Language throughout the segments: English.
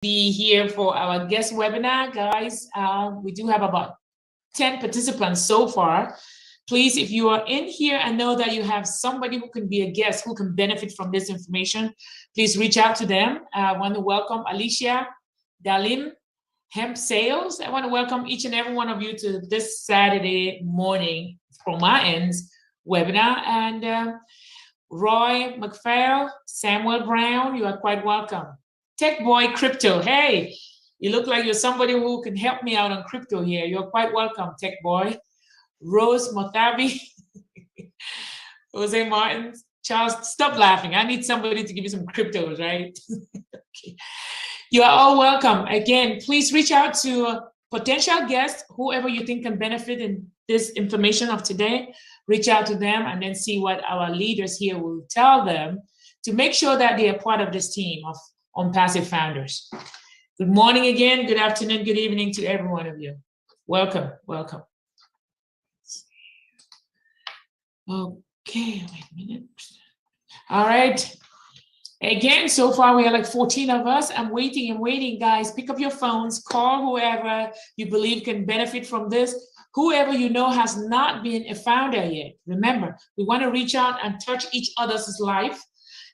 be here for our guest webinar, guys. We do have about 10 participants so far. Please, if you are in here and know that you have somebody who can be a guest who can benefit from this information, please reach out to them. I want to welcome Alicia Dalim, Hemp Sales. I want to welcome each and every one of you to this Saturday morning from my ends webinar. And Roy McPhail, Samuel Brown, you are quite welcome. Tech Boy Crypto, hey, you look like you're somebody who can help me out on crypto here. You're quite welcome, Tech Boy. Rose Motabi, Jose Martin, Charles, stop laughing. I need somebody to give me some cryptos, right? Okay. You are all welcome. Again, please reach out to potential guests, whoever you think can benefit in this information of today. Reach out to them and then see what our leaders here will tell them to make sure that they are part of this team of OnPassive Founders. Good morning again, good afternoon, good evening to every one of you. Welcome, welcome. Okay, wait a minute. All right. Again, so far we are like 14 of us. I'm waiting and waiting, guys. Pick up your phones, call whoever you believe can benefit from this. Whoever you know has not been a founder yet. Remember, we want to reach out and touch each other's life.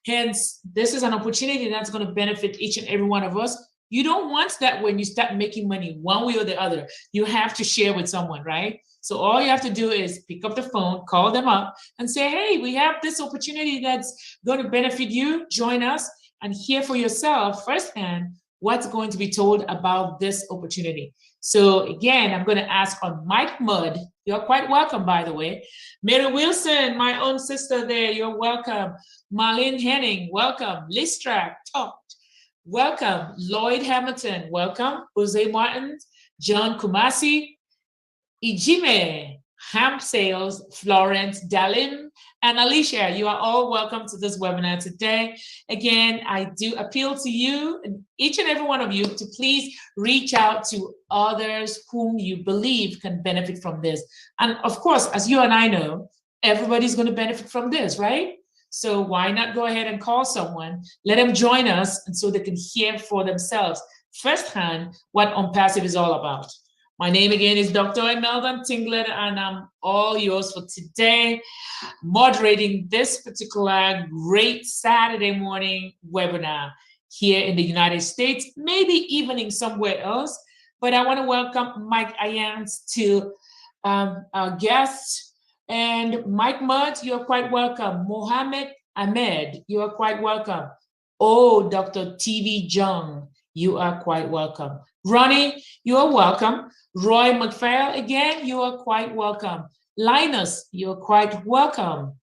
Hence, this is an opportunity that's going to benefit each and every one of us. You don't want that when you start making money one way or the other. You have to share with someone, right? So all you have to do is pick up the phone, call them up and say, hey, we have this opportunity that's going to benefit you. Join us and hear for yourself firsthand what's going to be told about this opportunity. So again, I'm going to ask on Mike Mudd. You're quite welcome, by the way. Mary Wilson, my own sister there, you're welcome. Marlene Henning, welcome. Listrak, talked. Welcome. Lloyd Hamilton, welcome. Jose Martin, John Kumasi, Ijime, Hemp Sales, Florence Dalim, and Alicia. You are all welcome to this webinar today. Again, I do appeal to you, and each and every one of you, to please reach out to others whom you believe can benefit from this. And of course, as you and I know, everybody's going to benefit from this, right? So why not go ahead and call someone, let them join us, and so they can hear for themselves firsthand what OnPassive is all about. My name again is Dr. Imelda Tingler, and I'm all yours for today, moderating this particular great Saturday morning webinar here in the United States, maybe even in somewhere else. But I want to welcome Mike Ayans to our guest. And Mike Mudd, you're quite welcome. Mohammed Ahmed, you are quite welcome. Oh, Dr. TV Jung, you are quite welcome. Ronnie, you are welcome. Roy McPhail, again, you are quite welcome. Linus, you're quite welcome.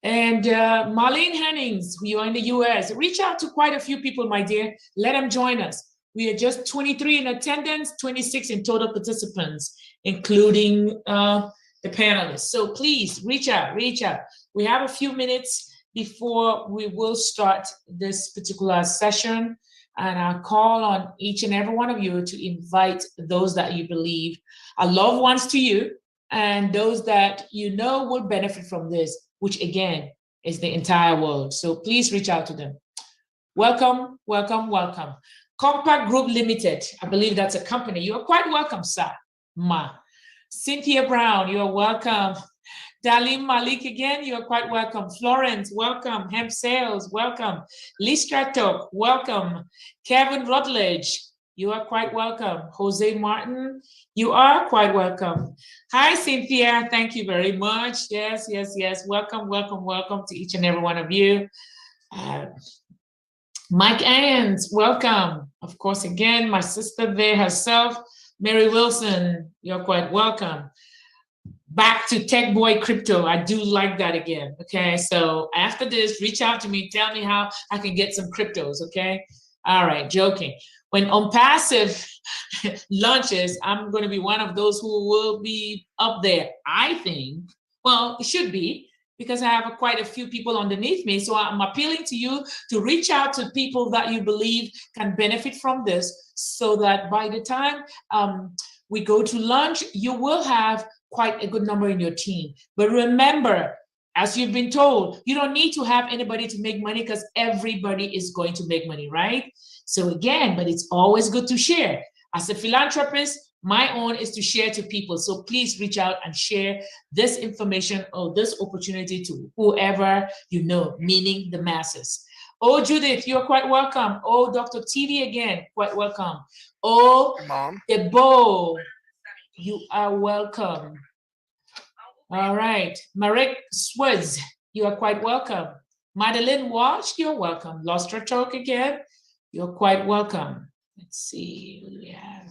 And Marlene Hennings, you are in the US. Reach out to quite a few people, my dear. Let them join us. We are just 23 in attendance, 26 in total participants, including the panelists. So please reach out, reach out. We have a few minutes before we will start this particular session. And I call on each and every one of you to invite those that you believe are loved ones to you and those that you know will benefit from this, which again is the entire world. So please reach out to them. Welcome, welcome, welcome. Compact Group Limited, I believe that's a company. You are quite welcome, sir, ma. Cynthia Brown, you are welcome. Dalim Malik again, you're quite welcome. Florence, welcome. Hemp Sales, welcome. Lee Stratok, welcome. Kevin Rutledge, you are quite welcome. Jose Martin, you are quite welcome. Hi, Cynthia, thank you very much. Yes, yes, yes. Welcome, welcome, welcome to each and every one of you. Mike Ayans, welcome. Of course, again, my sister there herself, Mary Wilson, you're quite welcome. Back to Tech Boy Crypto. I do like that again. Okay. So after this, reach out to me. Tell me how I can get some cryptos. Okay. All right. Joking. When OnPassive launches, I'm going to be one of those who will be up there. I think, well, it should be, because I have quite a few people underneath me. So I'm appealing to you to reach out to people that you believe can benefit from this, so that by the time we go to launch, you will have quite a good number in your team. But remember, as you've been told, you don't need to have anybody to make money because everybody is going to make money, right? So again, but it's always good to share. As a philanthropist, my own is to share to people. So please reach out and share this information or this opportunity to whoever you know, meaning the masses. Oh, Judith, you're quite welcome. Oh, Dr. TV again, quite welcome. Oh, Mom. Debo, you are welcome. All right. Marek Swaz, you are quite welcome. Madeline Walsh, you're welcome. Lost her talk again. You're quite welcome. Let's see who we have.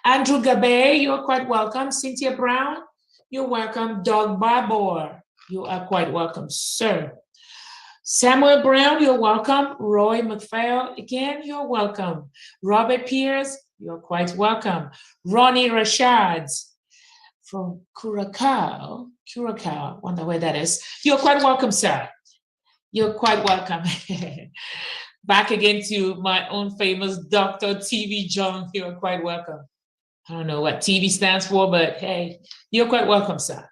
Andrew Gabe, you're quite welcome. Cynthia Brown, you're welcome. Doug Barbour, you are quite welcome, sir. Samuel Brown, you're welcome. Roy McPhail, again, you're welcome. Robert Pierce, you're quite welcome. Ronnie Rashad from Curacao, wonder where that is. You're quite welcome, sir. You're quite welcome. Back again to my own famous Dr. TV John, you're quite welcome. I don't know what TV stands for, but hey, you're quite welcome, sir.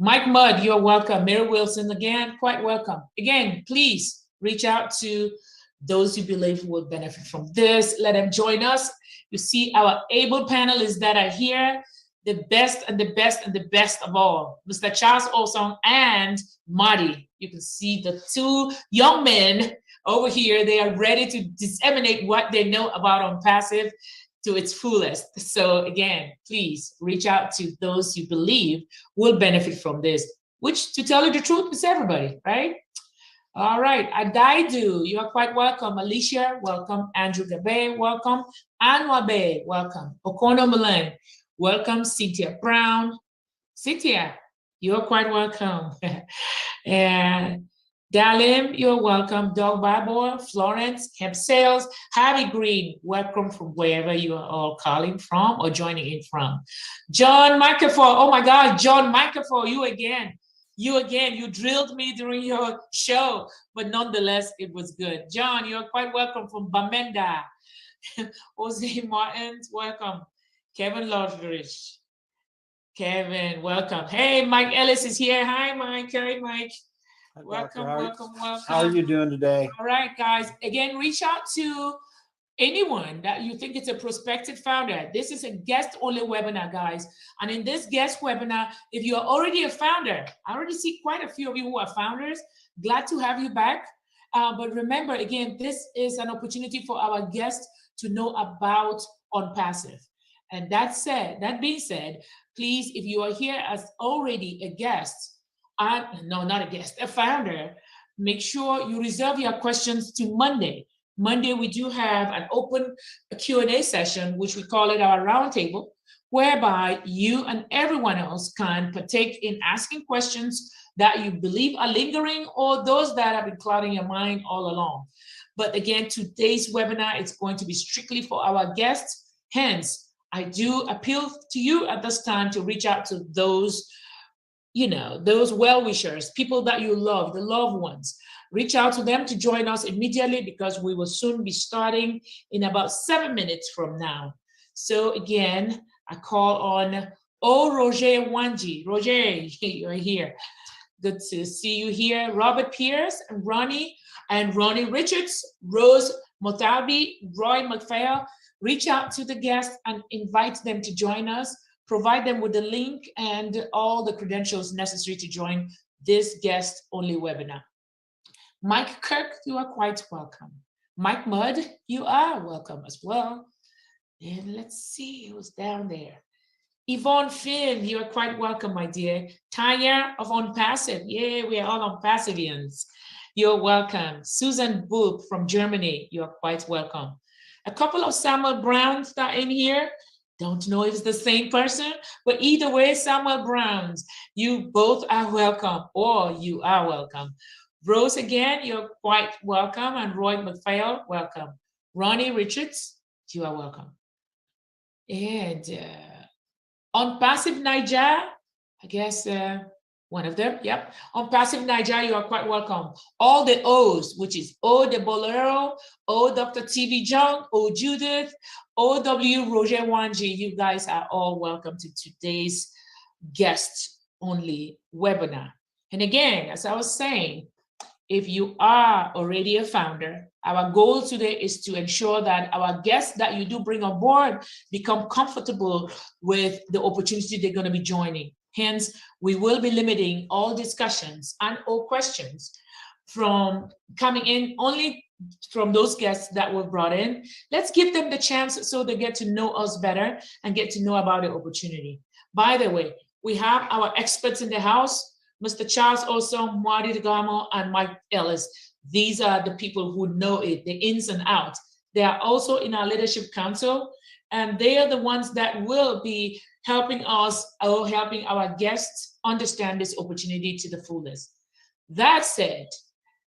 Mike Mudd, you're welcome. Mary Wilson, again, quite welcome. Again, please reach out to those you believe will benefit from this. Let them join us. You see our able panelists that are here, the best and the best and the best of all. Mr. Charles Olson and Marty. You can see the two young men over here. They are ready to disseminate what they know about OnPassive to its fullest. So again, please reach out to those you believe will benefit from this, which, to tell you the truth, is everybody, right? All right, Adaidu, you are quite welcome. Alicia, welcome. Andrew Gabe, welcome. Anwa Bay, welcome. Okono Milan, welcome. Cynthia Brown. Cynthia, you're quite welcome. And Dalim, you're welcome. Doug Barbour, Florence, Hemp Sales, Harry Green, welcome from wherever you are all calling from or joining in from. John Microphone, oh my God, John Microphone, you again, you drilled me during your show, but nonetheless, it was good. John, you're quite welcome from Bamenda. Jose Martins, welcome. Kevin Lodridge, Kevin, welcome. Hey, Mike Ellis is here. Hi, Mike. Hey, Mike. Welcome, welcome, welcome. How are you doing today? All right, guys. Again, reach out to anyone that you think is a prospective founder. This is a guest-only webinar, guys. And in this guest webinar, if you're already a founder, I already see quite a few of you who are founders. Glad to have you back. But remember, again, this is an opportunity for our guests to know about OnPassive. And that being said, please, if you are here as already a guest, no, not a guest, a founder, make sure you reserve your questions to Monday. Monday, we do have an open Q&A session, which we call it our roundtable, whereby you and everyone else can partake in asking questions that you believe are lingering or those that have been clouding your mind all along. But again, today's webinar is going to be strictly for our guests. Hence, I do appeal to you at this time to reach out to those, those well-wishers, people that you love, the loved ones. Reach out to them to join us immediately because we will soon be starting in about 7 minutes from now. So again, I call on Roger Wanji. Roger, you're here. Good to see you here. Robert Pierce and Ronnie Richards, Rose Motabi, Roy McPhail. Reach out to the guests and invite them to join us. Provide them with the link and all the credentials necessary to join this guest-only webinar. Mike Kirk, you are quite welcome. Mike Mudd, you are welcome as well. And let's see who's down there. Yvonne Finn, you are quite welcome, my dear. Tanya of OnPassive, yeah, we are all OnPassivians. You're welcome. Susan Boop from Germany, you're quite welcome. A couple of Samuel Browns that are in here. Don't know if it's the same person, but either way, Samuel Browns, you both are welcome, or you are welcome. Rose, again, you're quite welcome, and Roy McPhail, welcome. Ronnie Richards, you are welcome. And OnPassive Niger, I guess one of them, yep. OnPassive Niger, you are quite welcome. All the O's, which is O de Bolero, O Dr. TV Jung, O Judith, OW Roger Wanji, you guys are all welcome to today's guest-only webinar. And again, as I was saying, if you are already a founder, our goal today is to ensure that our guests that you do bring on board become comfortable with the opportunity they're going to be joining. Hence, we will be limiting all discussions and all questions from coming in only from those guests that were brought in. Let's give them the chance so they get to know us better and get to know about the opportunity. By the way, we have our experts in the house, Mr. Charles Osong, Marty DeGamo, and Mike Ellis. These are the people who know it, the ins and outs. They are also in our leadership council, and they are the ones that will be helping us or helping our guests understand this opportunity to the fullest. That said,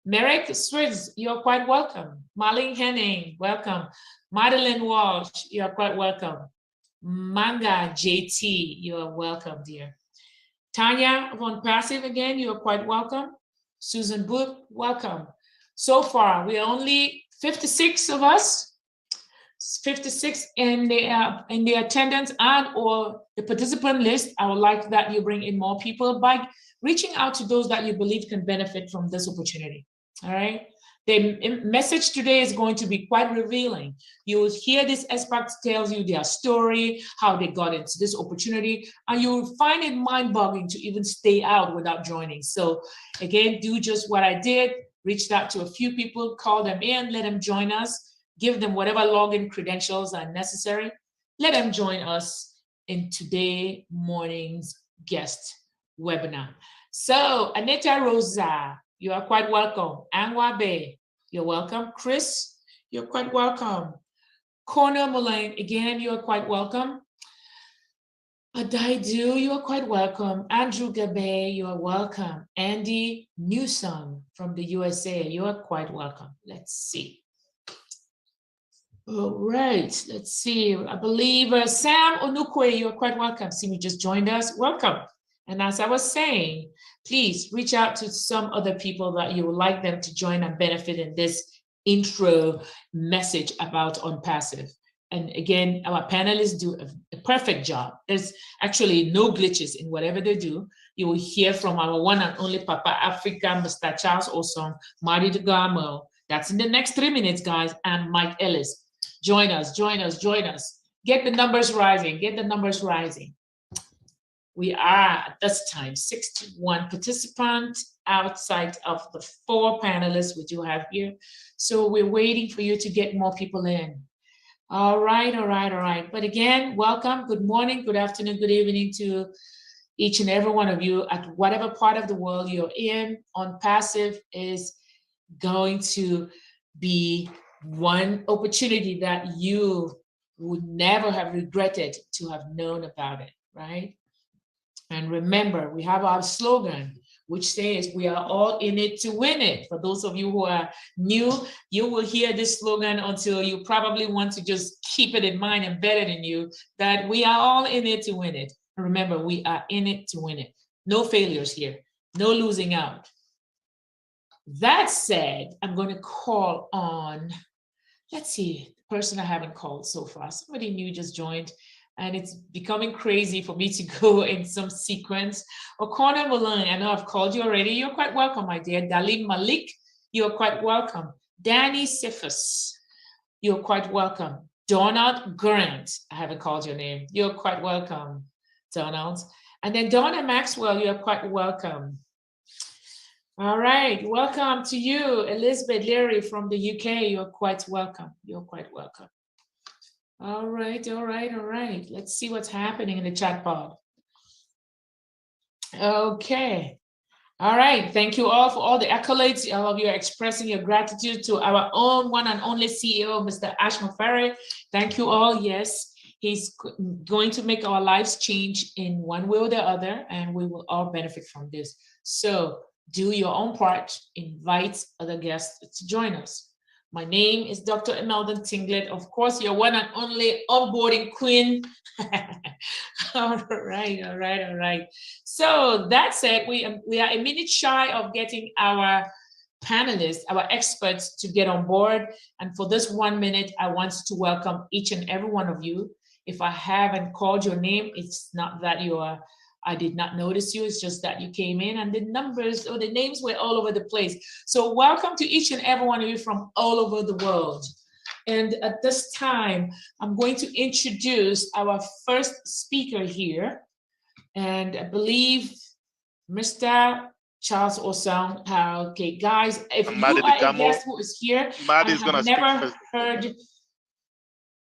Merrick Swiggs, you're quite welcome. Marlene Henning, welcome. Madeline Walsh, you're quite welcome. Manga JT, you're welcome, dear. Tanya von Passive, again, you're quite welcome. Susan Booth, welcome. So far, we are only 56 of us, 56 in the attendance and or the participant list. I would like that you bring in more people by reaching out to those that you believe can benefit from this opportunity. All right. The message today is going to be quite revealing. You will hear this expert tells you their story, how they got into this opportunity, and you will find it mind-boggling to even stay out without joining. So again, do just what I did, reached out to a few people, call them in, let them join us, give them whatever login credentials are necessary. Let them join us in today morning's guest webinar. So Anita Rosa, you are quite welcome. Anwa Bay, you're welcome. Chris, you're quite welcome. Corner Mullane, again, you're quite welcome. Adaidu, you are quite welcome. Andrew Gabe, you are welcome. Andy Newsom from the USA, you are quite welcome. Let's see. All right, let's see. I believe Sam Onukwe, you are quite welcome. See, you just joined us. Welcome. And as I was saying, please reach out to some other people that you would like them to join and benefit in this intro message about OnPassive. And again, our panelists do a perfect job. There's actually no glitches in whatever they do. You will hear from our one and only Papa Africa, Mr. Charles Osong, Marty DeGamo. That's in the next 3 minutes, guys, and Mike Ellis. Join us, join us, join us. Get the numbers rising, get the numbers rising. We are at this time 61 participants outside of the 4 panelists we do have here. So we're waiting for you to get more people in. All right, all right, all right. But again, welcome, good morning, good afternoon, good evening to each and every one of you at whatever part of the world you're in. OnPassive is going to be one opportunity that you would never have regretted to have known about it, right? And remember, we have our slogan, which says we are all in it to win it. For those of you who are new, you will hear this slogan until you probably want to just keep it in mind and bet it in you that we are all in it to win it. And remember, we are in it to win it. No failures here, no losing out. That said, I'm going to call on, let's see, the person I haven't called so far. Somebody new just joined. And it's becoming crazy for me to go in some sequence. Okona Mulan, I know I've called you already. You're quite welcome, my dear. Dalim Malik, you're quite welcome. Danny Sifus, you're quite welcome. Donald Grant, I haven't called your name. You're quite welcome, Donald. And then Donna Maxwell, you're quite welcome. All right, welcome to you, Elizabeth Leary from the UK. You're quite welcome. You're quite welcome. All right, all right, all right. Let's see what's happening in the chat pod. Okay. All right. Thank you all for all the accolades. All of you are expressing your gratitude to our own one and only CEO, Mr. Ash Mafari. Thank you all. Yes, he's going to make our lives change in one way or the other, and we will all benefit from this. So do your own part. Invite other guests to join us. My name is Dr. Imelda Tinglet. Of course, your one and only onboarding queen. All right, all right, all right. So that said, we are a minute shy of getting our panelists, our experts to get on board. And for this 1 minute, I want to welcome each and every one of you. If I haven't called your name, it's not that you are I did not notice you. It's just that you came in and the numbers or the names were all over the place. So welcome to each and every one of you from all over the world. And at this time, I'm going to introduce our first speaker here. And I believe Mr. Charles Osang. Okay, guys, if you Madi are a Digamo, guest who is here Madi and is gonna have speak never first. heard,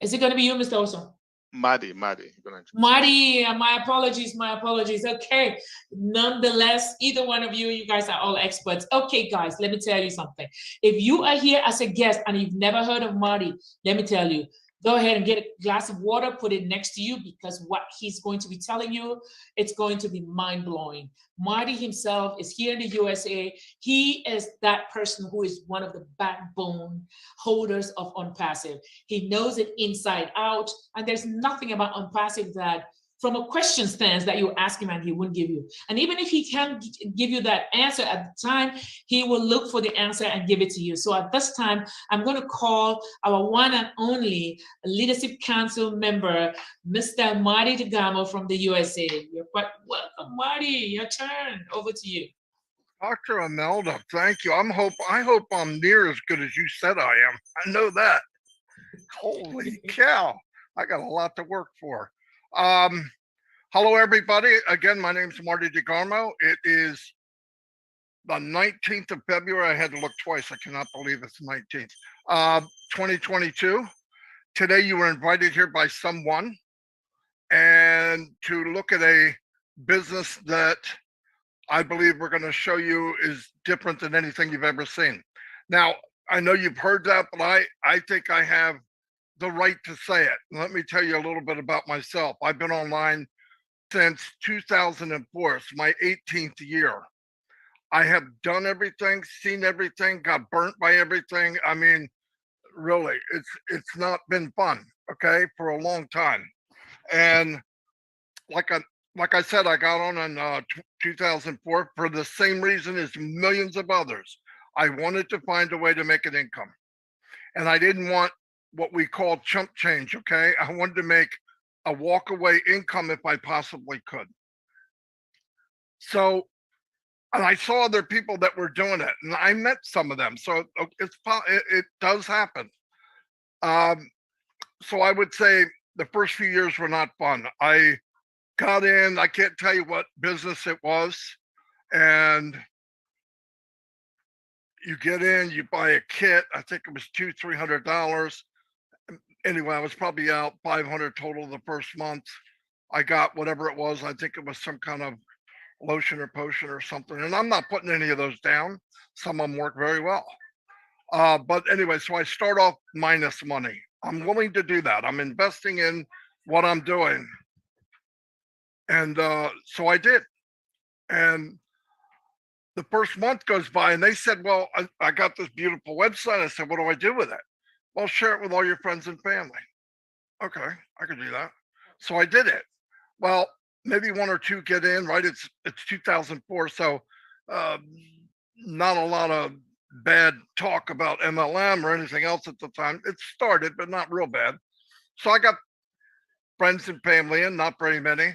is it going to be you, Mr. Osang? Madi, you're gonna introduce Marty, my apologies, my apologies. Okay, nonetheless, either one of you, you guys are all experts. Okay, guys, let me tell you something. If you are here as a guest and you've never heard of Marty, let me tell you, go ahead and get a glass of water, put it next to you, because what he's going to be telling you, it's going to be mind-blowing. Marty himself is here in the USA. He is that person who is one of the backbone holders of OnPassive. He knows it inside out, and there's nothing about OnPassive that from a question stance that you ask him and he wouldn't give you. And even if he can't give you that answer at the time, he will look for the answer and give it to you. So at this time, I'm going to call our one and only Leadership Council member, Mr. Marty Digamo from the USA. You're quite welcome, Marty. Your turn. Over to you. Dr. Imelda, thank you. I hope I'm near as good as you said I am. I know that. Holy cow. I got a lot to work for. Hello, everybody. Again, my name is Marty Digamo. It is the 19th of February. I had to look twice. I cannot believe it's 19th. 2022. Today, you were invited here by someone and to look at a business that I believe we're going to show you is different than anything you've ever seen. Now, I know you've heard that, but I think I have the right to say it. Let me tell you a little bit about myself. I've been online since 2004. It's my 18th year. I have done everything, seen everything, got burnt by everything. I mean, really, it's not been fun, okay, for a long time. And like I said, I got on in 2004 for the same reason as millions of others. I wanted to find a way to make an income. And I didn't want what we call chump change, okay? I wanted to make a walk-away income if I possibly could. So, and I saw other people that were doing it, and I met some of them. So it does happen. So I would say the first few years were not fun. I got in, I can't tell you what business it was, and you get in, you buy a kit. I think it was $200-300. Anyway, I was probably out 500 total the first month. I got whatever it was. I think it was some kind of lotion or potion or something. And I'm not putting any of those down. Some of them work very well. But anyway, so I start off minus money. I'm willing to do that. I'm investing in what I'm doing. And so I did. And the first month goes by and they said, well, I got this beautiful website. I said, what do I do with it? Well, share it with all your friends and family. Okay, I could do that. So I did it. Well, maybe one or two get in, right? It's 2004. So not a lot of bad talk about MLM or anything else at the time. It started, but not real bad. So I got friends and family in, not very many.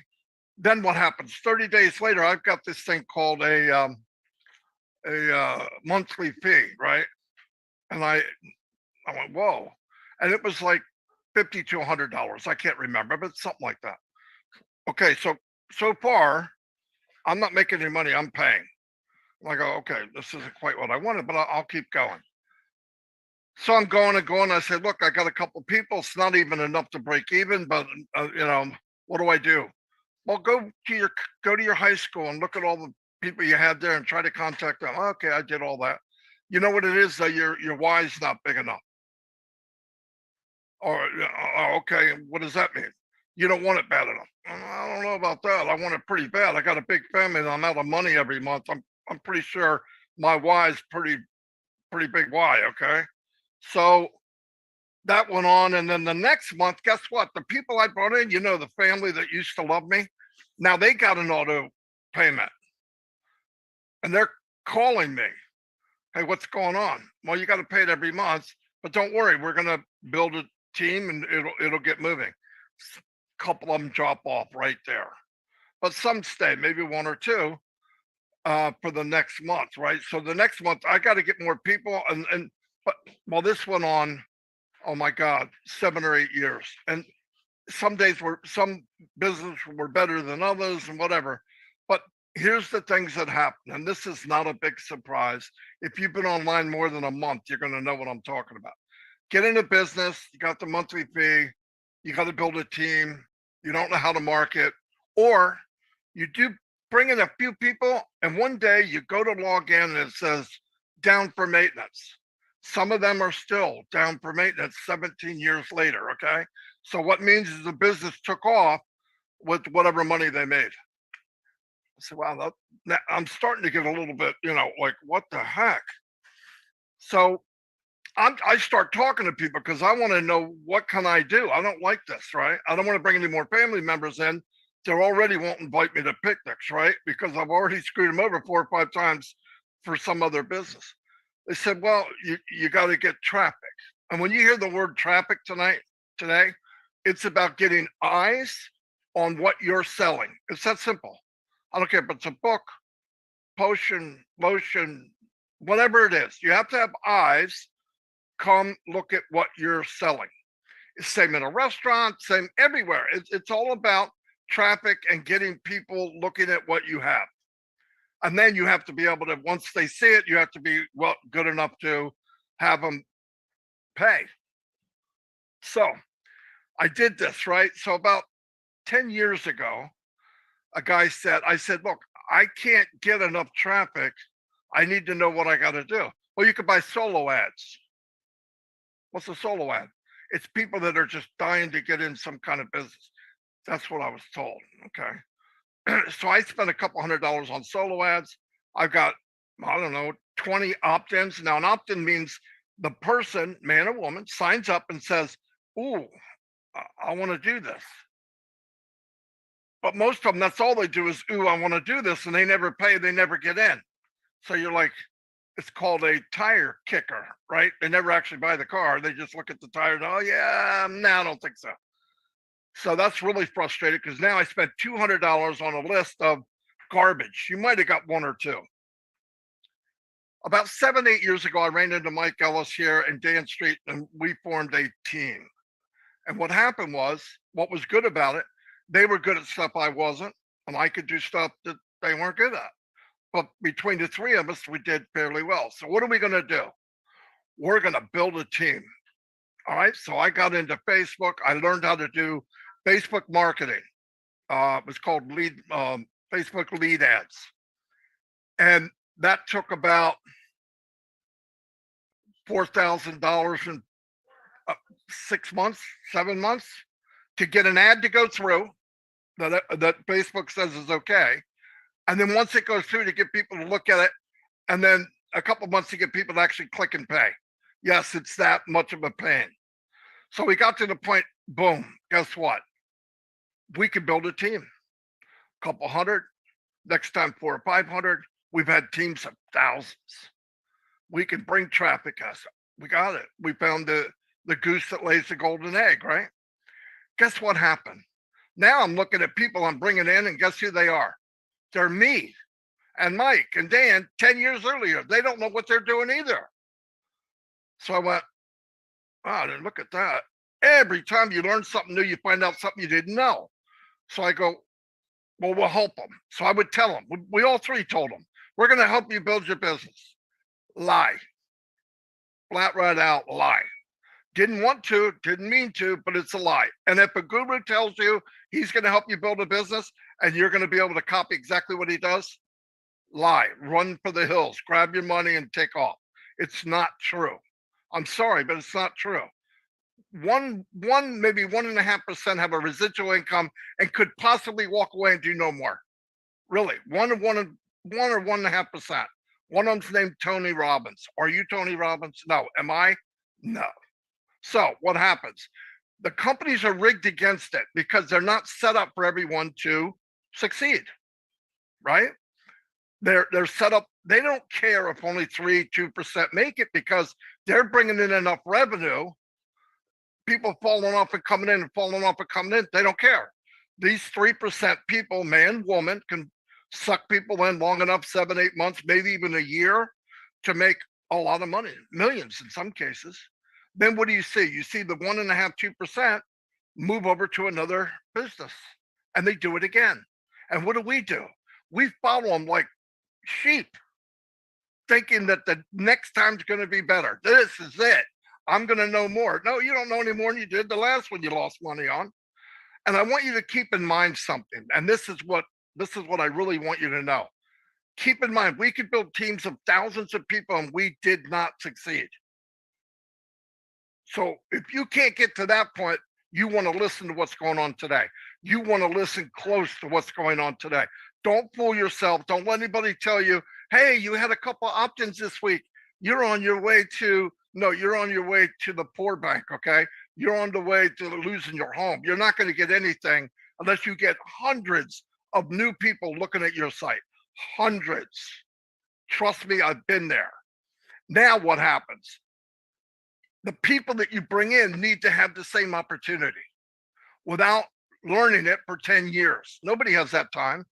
Then what happens? 30 days later, I've got this thing called a monthly fee, right? And I went, whoa. And it was like $50 to $100. I can't remember, but something like that. Okay, so far, I'm not making any money. I'm paying. I go, okay, this isn't quite what I wanted, but I'll keep going. So I'm going and going. I said, look, I got a couple of people. It's not even enough to break even, but what do I do? Well, go to your high school and look at all the people you had there and try to contact them. Okay, I did all that. You know what it is, though? Your why's not big enough. Or okay, what does that mean? You don't want it bad enough. I don't know about that. I want it pretty bad. I got a big family and I'm out of money every month. I'm pretty sure my why is pretty big why. Okay, so that went on, and then the next month, guess what? The people I brought in, the family that used to love me, now they got an auto payment, and they're calling me. Hey, what's going on? Well, you got to pay it every month, but don't worry, we're gonna build a team and it'll get moving. A couple of them drop off right there. but some stay, maybe one or two for the next month, right? So the next month I got to get more people, but well, this went on, oh my God, 7 or 8 years, and some days some business were better than others and whatever. But here's the things that happen, and this is not a big surprise. If you've been online more than a month, you're going to know what I'm talking about. Get into business, you got the monthly fee, you got to build a team, you don't know how to market, or you do bring in a few people, and one day you go to log in and it says down for maintenance. Some of them are still down for maintenance 17 years later, okay? So what means is the business took off with whatever money they made. I said, wow, I'm starting to get a little bit, like, what the heck? So I start talking to people because I want to know, what can I do? I don't like this, right? I don't want to bring any more family members in. They already won't invite me to picnics, right? Because I've already screwed them over 4 or 5 times for some other business. They said, well, you got to get traffic. And when you hear the word traffic today, it's about getting eyes on what you're selling. It's that simple. I don't care if it's a book, potion, lotion, whatever it is. You have to have eyes come look at what you're selling. Same in a restaurant, same everywhere. It's all about traffic and getting people looking at what you have. And then you have to be able to, once they see it, you have to be good enough to have them pay. So I did this, right? So about 10 years ago, I said, look, I can't get enough traffic. I need to know what I got to do. Well, you could buy solo ads. What's a solo ad? It's people that are just dying to get in some kind of business. That's what I was told. Okay. So I spent a couple $100 on solo ads. I've got, I don't know, 20 opt-ins. Now, an opt-in means the person, man or woman, signs up and says, ooh, I want to do this. But most of them, that's all they do is, ooh, I want to do this. And they never pay, they never get in. So you're like, it's called a tire kicker, right? They never actually buy the car. They just look at the tire and, oh yeah, no, I don't think so. So that's really frustrating because now I spent $200 on a list of garbage. You might have got one or two. About 7, 8 years ago, I ran into Mike Ellis here in Dan Street, and we formed a team. And what happened was, what was good about it, they were good at stuff I wasn't, and I could do stuff that they weren't good at. But between the three of us, we did fairly well. So what are we going to do? We're going to build a team. All right. So I got into Facebook. I learned how to do Facebook marketing. It was called Facebook lead ads. And that took about $4,000 in 6 months, 7 months to get an ad to go through that Facebook says is okay. And then once it goes through, to get people to look at it, and then a couple months to get people to actually click and pay. Yes, it's that much of a pain. So we got to the point, boom, guess what? We could build a team, a couple hundred, next time 400 or 500. We've had teams of thousands. We can bring traffic us. We got it. We found the goose that lays the golden egg, right? Guess what happened? Now I'm looking at people I'm bringing in, and guess who they are? They're me and Mike and Dan 10 years earlier. They don't know what they're doing either. So I went, oh, look at that. Every time you learn something new, you find out something you didn't know. So I go, well, we'll help them. So I would tell them, we all three told them, we're going to help you build your business. Lie. Flat right out lie. Didn't want to, didn't mean to, but it's a lie. And if a guru tells you he's going to help you build a business and you're going to be able to copy exactly what he does, lie, run for the hills, grab your money and take off. It's not true. I'm sorry, but it's not true. Maybe 1.5% have a residual income and could possibly walk away and do no more. Really, 1 or 1.5%. One of them's named Tony Robbins. Are you Tony Robbins? No. Am I? No. So what happens? The companies are rigged against it because they're not set up for everyone to succeed, right? They're set up. They don't care if only 2% make it because they're bringing in enough revenue. People falling off and coming in and falling off and coming in. They don't care. These 3% people, man, woman, can suck people in long enough, 7, 8 months, maybe even a year, to make a lot of money, millions in some cases. Then what do you see? You see the 1.5%, 2% move over to another business, and they do it again. And what do? We follow them like sheep, thinking that the next time's going to be better. This is it. I'm going to know more. No, you don't know any more than you did the last one you lost money on. And I want you to keep in mind something. And this is what I really want you to know. Keep in mind, we could build teams of thousands of people and we did not succeed. So if you can't get to that point, you want to listen to what's going on today. You want to listen close to what's going on today. Don't fool yourself. Don't let anybody tell you, hey, you had a couple opt-ins this week. You're on your way to the poor bank, okay? You're on the way to losing your home. You're not going to get anything unless you get hundreds of new people looking at your site. Hundreds. Trust me, I've been there. Now what happens? The people that you bring in need to have the same opportunity without learning it for 10 years. Nobody has that time.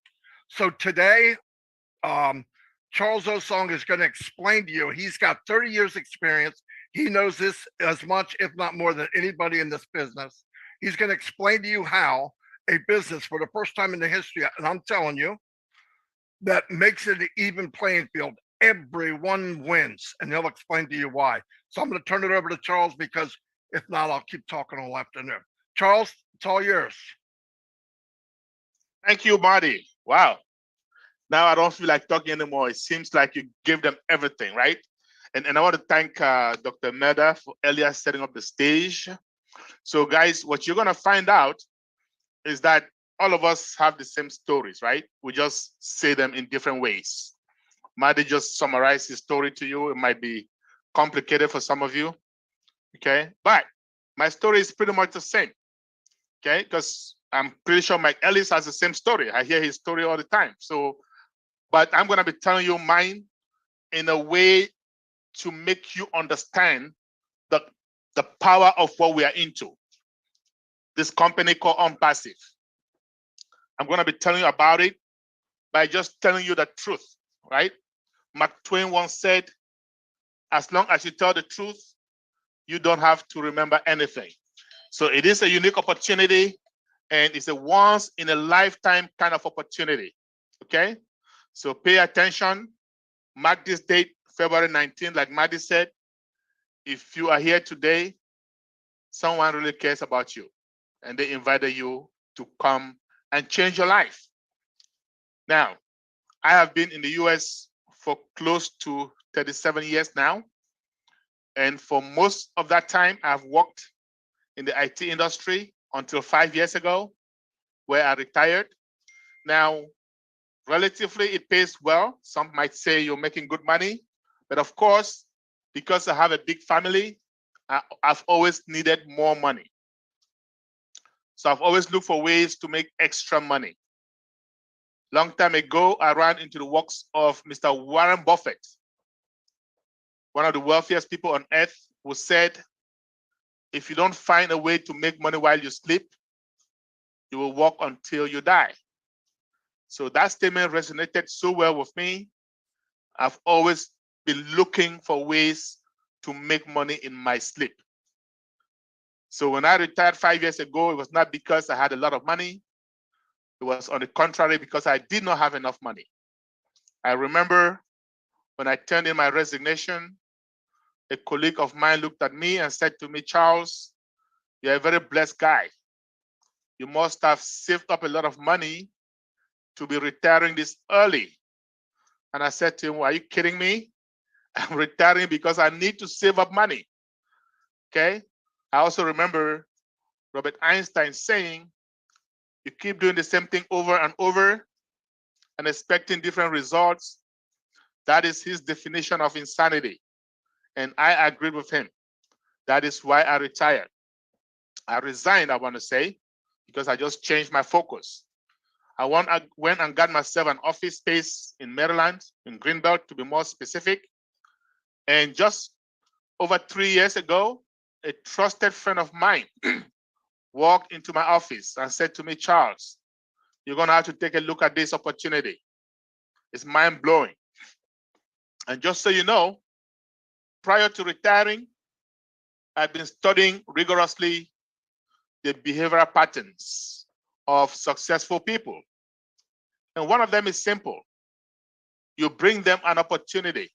So today, Charles Osong is going to explain to you. He's got 30 years experience. He knows this as much, if not more, than anybody in this business. He's going to explain to you how a business for the first time in the history, and I'm telling you, that makes it an even playing field. Everyone wins, and he'll explain to you why. So I'm going to turn it over to Charles, because if not, I'll keep talking all afternoon. Charles, it's all yours. Thank you, Marty. Wow. Now I don't feel like talking anymore. It seems like you gave them everything, right? And I want to thank Dr. Meda for earlier setting up the stage. So guys, what you're going to find out is that all of us have the same stories, right? We just say them in different ways. Marty just summarized his story to you. It might be complicated for some of you, okay? But my story is pretty much the same, okay? Because I'm pretty sure Mike Ellis has the same story. I hear his story all the time. So, but I'm going to be telling you mine in a way to make you understand the power of what we are into. This company called OnPassive. I'm going to be telling you about it by just telling you the truth, right? Mark Twain once said, as long as you tell the truth, you don't have to remember anything. So it is a unique opportunity, and it's a once in a lifetime kind of opportunity, okay? So pay attention, mark this date, February 19th, like Maddie said. If you are here today, someone really cares about you, and they invited you to come and change your life. Now, I have been in the US for close to 37 years now. And for most of that time, I've worked in the IT industry until 5 years ago, where I retired. Now, relatively, it pays well. Some might say you're making good money. But of course, because I have a big family, I've always needed more money. So I've always looked for ways to make extra money. Long time ago, I ran into the works of Mr. Warren Buffett, one of the wealthiest people on earth, who said, if you don't find a way to make money while you sleep, you will work until you die. So that statement resonated so well with me. I've always been looking for ways to make money in my sleep. So when I retired 5 years ago, it was not because I had a lot of money. It was on the contrary, because I did not have enough money. I remember when I turned in my resignation, a colleague of mine looked at me and said to me, Charles, you're a very blessed guy. You must have saved up a lot of money to be retiring this early. And I said to him, are you kidding me? I'm retiring because I need to save up money. Okay. I also remember Robert Einstein saying, you keep doing the same thing over and over and expecting different results. That is his definition of insanity. And I agreed with him. That is why I retired. I resigned, I want to say, because I just changed my focus. I went and got myself an office space in Maryland, in Greenbelt, to be more specific. And just over 3 years ago, a trusted friend of mine walked into my office and said to me, Charles, you're going to have to take a look at this opportunity. It's mind-blowing. And just so you know, prior to retiring, I've been studying rigorously the behavioral patterns of successful people. And one of them is simple. You bring them an opportunity,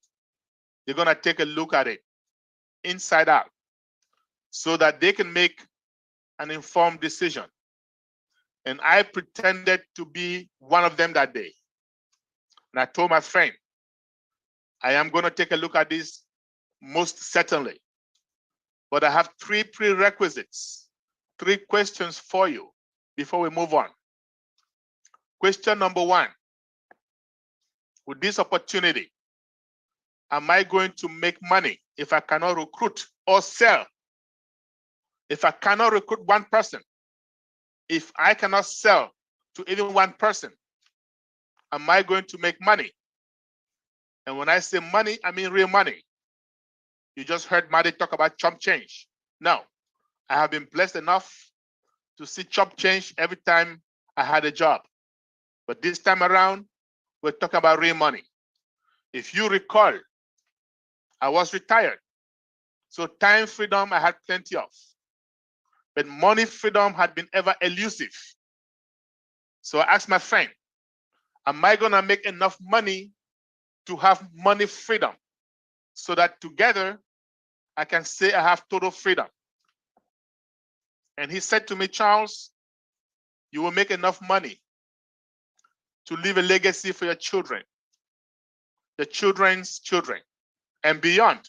they're going to take a look at it inside out so that they can make an informed decision. And I pretended to be one of them that day. And I told my friend, I am going to take a look at this most certainly. But I have 3 prerequisites, 3 questions for you before we move on. Question number 1, with this opportunity, am I going to make money if I cannot recruit or sell? If I cannot recruit one person, if I cannot sell to even one person, am I going to make money? And when I say money, I mean real money. You just heard Maddie talk about chump change. No, I have been blessed enough to see chump change every time I had a job. But this time around, we're talking about real money. If you recall, I was retired. So time freedom I had plenty of. But money freedom had been ever elusive. So I asked my friend, am I going to make enough money to have money freedom so that together I can say I have total freedom? And he said to me, Charles, you will make enough money to leave a legacy for your children, the children's children, and beyond.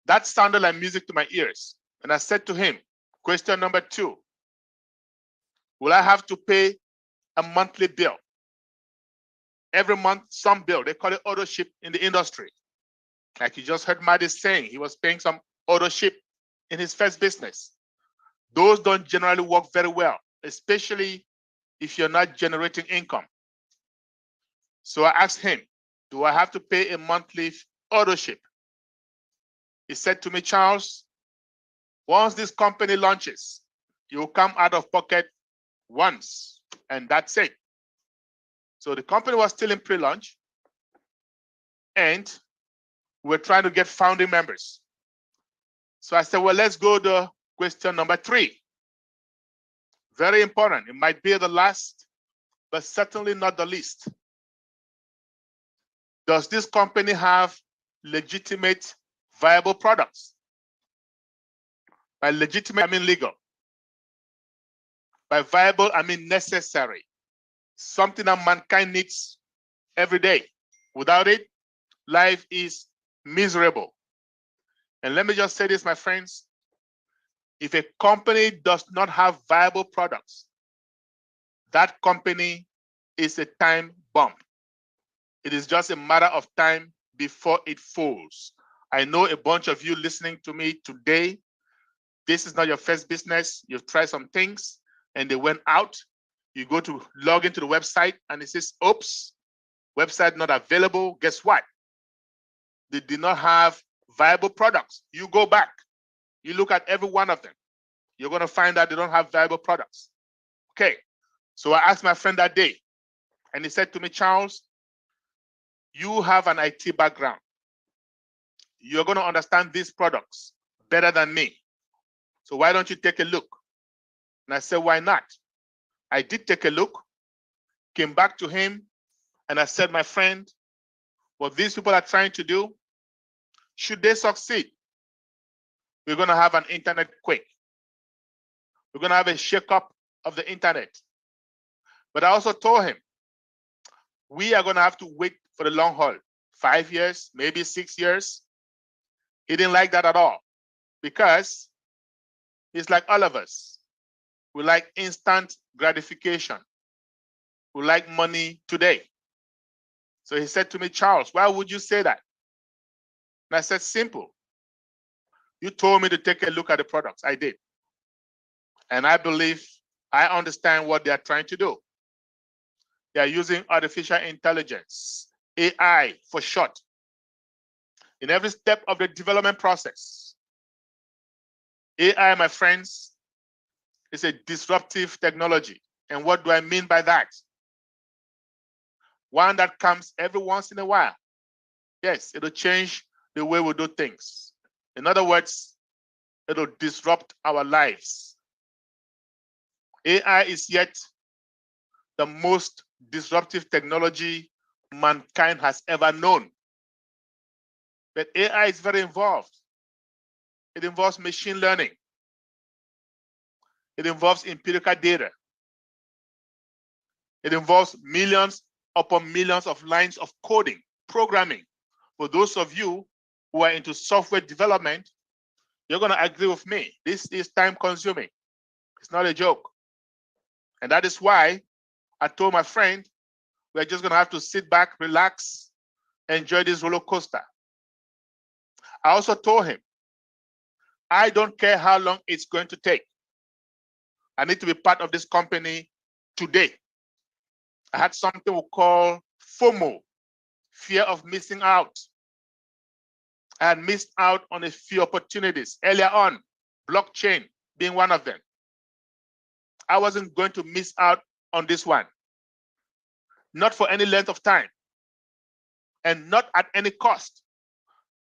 That sounded like music to my ears. And I said to him, question number 2, will I have to pay a monthly bill? Every month, some bill, they call it auto ship in the industry. Like you just heard Maddie saying, he was paying some auto ship in his first business. Those don't generally work very well, especially if you're not generating income. So I asked him, do I have to pay a monthly auto ship? He said to me, Charles, once this company launches, you'll come out of pocket once, and that's it. So the company was still in pre-launch, and we're trying to get founding members. So I said, well, let's go to question number 3. Very important. It might be the last, but certainly not the least. Does this company have legitimate, viable products? By legitimate, I mean legal. By viable, I mean necessary. Something that mankind needs every day. Without it, life is miserable. And let me just say this, my friends. If a company does not have viable products, that company is a time bomb. It is just a matter of time before it falls. I know a bunch of you listening to me today, this is not your first business. You've tried some things and they went out. You go to log into the website and it says, oops, website not available. Guess what? They did not have viable products. You go back, you look at every one of them. You're going to find that they don't have viable products. Okay, so I asked my friend that day and he said to me, Charles, you have an IT background. You're going to understand these products better than me. So why don't you take a look? And I said, why not? I did take a look, came back to him, and I said, my friend, what these people are trying to do, should they succeed, we're going to have an internet quake. We're going to have a shakeup of the internet. But I also told him, we are going to have to wait for the long haul, 5 years, maybe 6 years. He didn't like that at all because he's like all of us. We like instant gratification. We like money today. So he said to me, Charles, why would you say that? And I said, simple. You told me to take a look at the products. I did. And I believe I understand what they are trying to do. They are using artificial intelligence, AI for short, in every step of the development process. AI, my friends, It's a disruptive technology. And what do I mean by that? One that comes every once in a while. Yes, it'll change the way we do things. In other words, it'll disrupt our lives. AI is yet the most disruptive technology mankind has ever known. But AI is very involved. It involves machine learning. It involves empirical data. It involves millions upon millions of lines of coding, programming. For those of you who are into software development, you're going to agree with me. This is time consuming. It's not a joke. And that is why I told my friend, we're just going to have to sit back, relax, enjoy this roller coaster. I also told him, I don't care how long it's going to take. I need to be part of this company today. I had something we call FOMO, fear of missing out. I had missed out on a few opportunities earlier on, blockchain being one of them. I wasn't going to miss out on this one, not for any length of time, and not at any cost.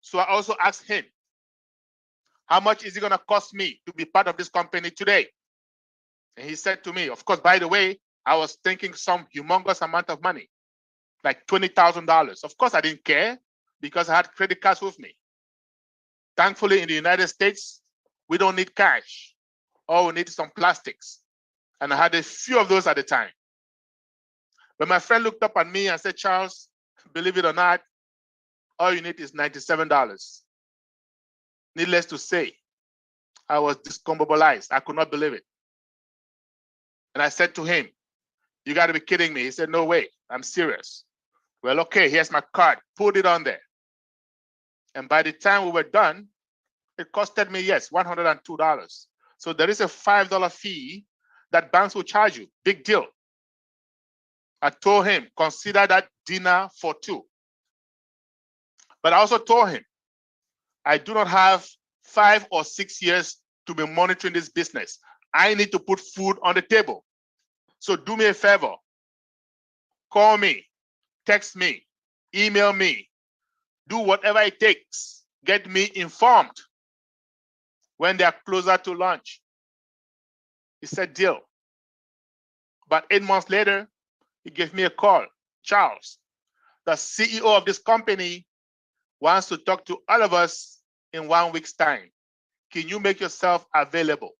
So I also asked him, how much is it going to cost me to be part of this company today? And he said to me, of course, by the way, I was thinking some humongous amount of money, like $20,000. Of course, I didn't care because I had credit cards with me. Thankfully, in the United States, we don't need cash. All we need is some plastics. And I had a few of those at the time. But my friend looked up at me and said, Charles, believe it or not, all you need is $97. Needless to say, I was discombobulated. I could not believe it. And I said to him, you got to be kidding me. He said, no way, I'm serious. Well, okay, here's my card. Put it on there. And by the time we were done, it costed me, yes, $102. So there is a $5 fee that banks will charge you. Big deal. I told him, consider that dinner for two. But I also told him, I do not have 5 or 6 years to be monitoring this business. I need to put food on the table. So do me a favor. Call me, text me, email me, do whatever it takes. Get me informed when they are closer to launch. He said, deal. But 8 months later, he gave me a call. Charles, the CEO of this company wants to talk to all of us in 1 week's time. Can you make yourself available?